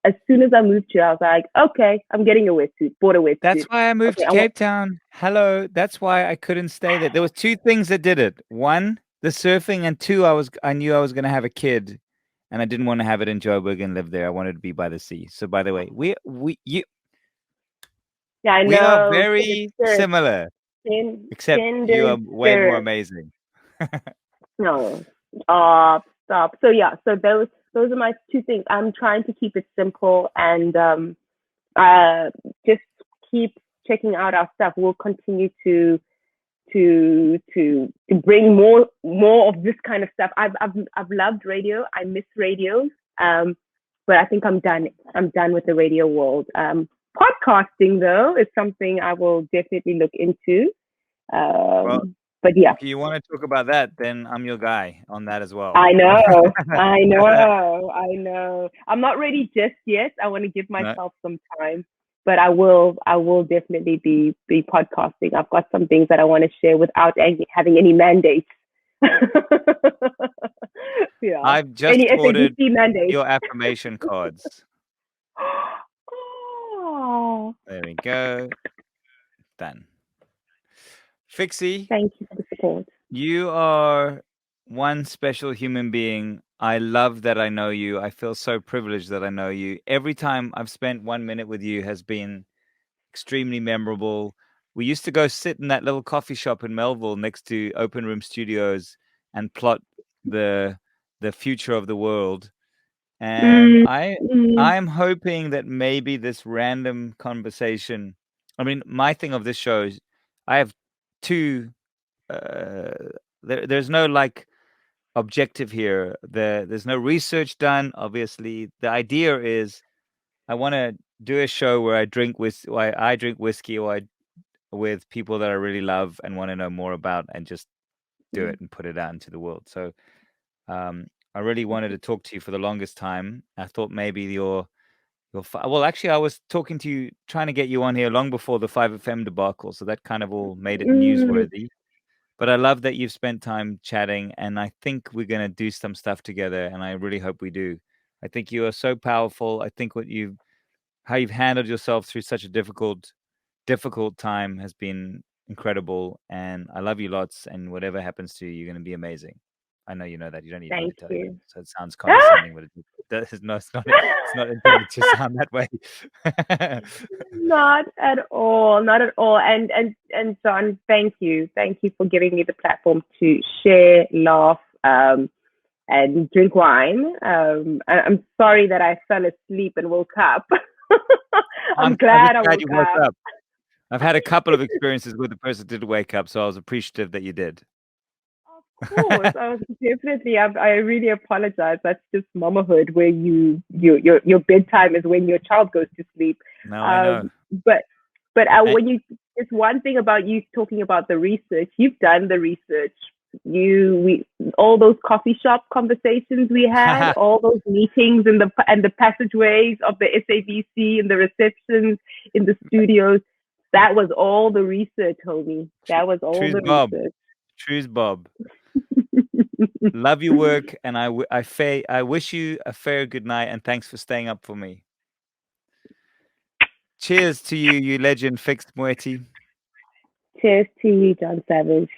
as soon as I moved here, I was like, okay, I'm getting a wetsuit, bought a That's wetsuit. why I moved Okay, to Cape Town. Hello. That's why I couldn't stay there. There was 2 things that did it. 1, the surfing, and 2, I knew I was gonna have a kid, and I didn't wanna have it in Joburg and live there. I wanted to be by the sea. So by the way, yeah, I we are know, kindred very spirit, similar, except you are kindred way more spirit. amazing. No, stop. So yeah, so those are my two things. I'm trying to keep it simple and just keep checking out our stuff. We'll continue to bring more of this kind of stuff. I've loved radio. I miss radio. But I think I'm done. I'm done with the radio world. Podcasting though is something I will definitely look into. Well, But yeah, If you want to talk about that, then I'm your guy on that as well. I know, I know, I know. I'm not ready just yet. I want to give No? myself some time, but I will definitely be podcasting. I've got some things that I want to share without having any mandates. Yeah, I've just any ordered SABC mandates. your affirmation cards. Oh, There we go. Done. Fixie, thank you for the support. you are one special human being. I love that I know you. I feel so privileged that I know you. Every time I've spent 1 minute with you has been extremely memorable. We used to go sit in that little coffee shop in Melville next to Open Room Studios and plot the the future of the world. And Mm, I mm, I'm hoping that maybe this random conversation. I mean, my thing of this show is I have two. Uh, there's no like objective here. There's no research done. Obviously, the idea is I want to do a show where I drink whiskey with people that I really love and want to know more about, and just do mm. it and put it out into the world. So I really wanted to talk to you for the longest time. I thought maybe well, actually, I was talking to you, trying to get you on here long before the 5FM debacle, so that kind of all made it Mm, newsworthy. But I love that you've spent time chatting, and I think we're gonna do some stuff together, and I really hope we do. I think you are so powerful. I think how you've handled yourself through such a difficult time has been incredible, and I love you lots. And whatever happens to you, you're gonna be amazing. I know you know that. You don't need me to thank tell you that. you. So it sounds condescending, but it's not intended to sound that way. Not at all, not at all. And John, thank you for giving me the platform to share, laugh, and drink wine. I'm sorry that I fell asleep and woke up. I'm I'm just glad I glad woke you woke up. up. I've had a couple of experiences where the person did wake up, so I was appreciative that you did. Of course, I was definitely. I really apologize. That's just mamahood, where your bedtime is when your child goes to sleep. No, I know. Um, but And when you, it's one thing about you talking about the research. You've done the research. We all those coffee shop conversations we had, all those meetings in the passageways of the SABC and the receptions in the studios. That was all the research, homie. That was all Truth the Bob. research. Truth Bob. Love your work, and I wish you a fair good night, and thanks for staying up for me. Cheers to you, you legend, Fixed Moeti. Cheers to you, John Savage.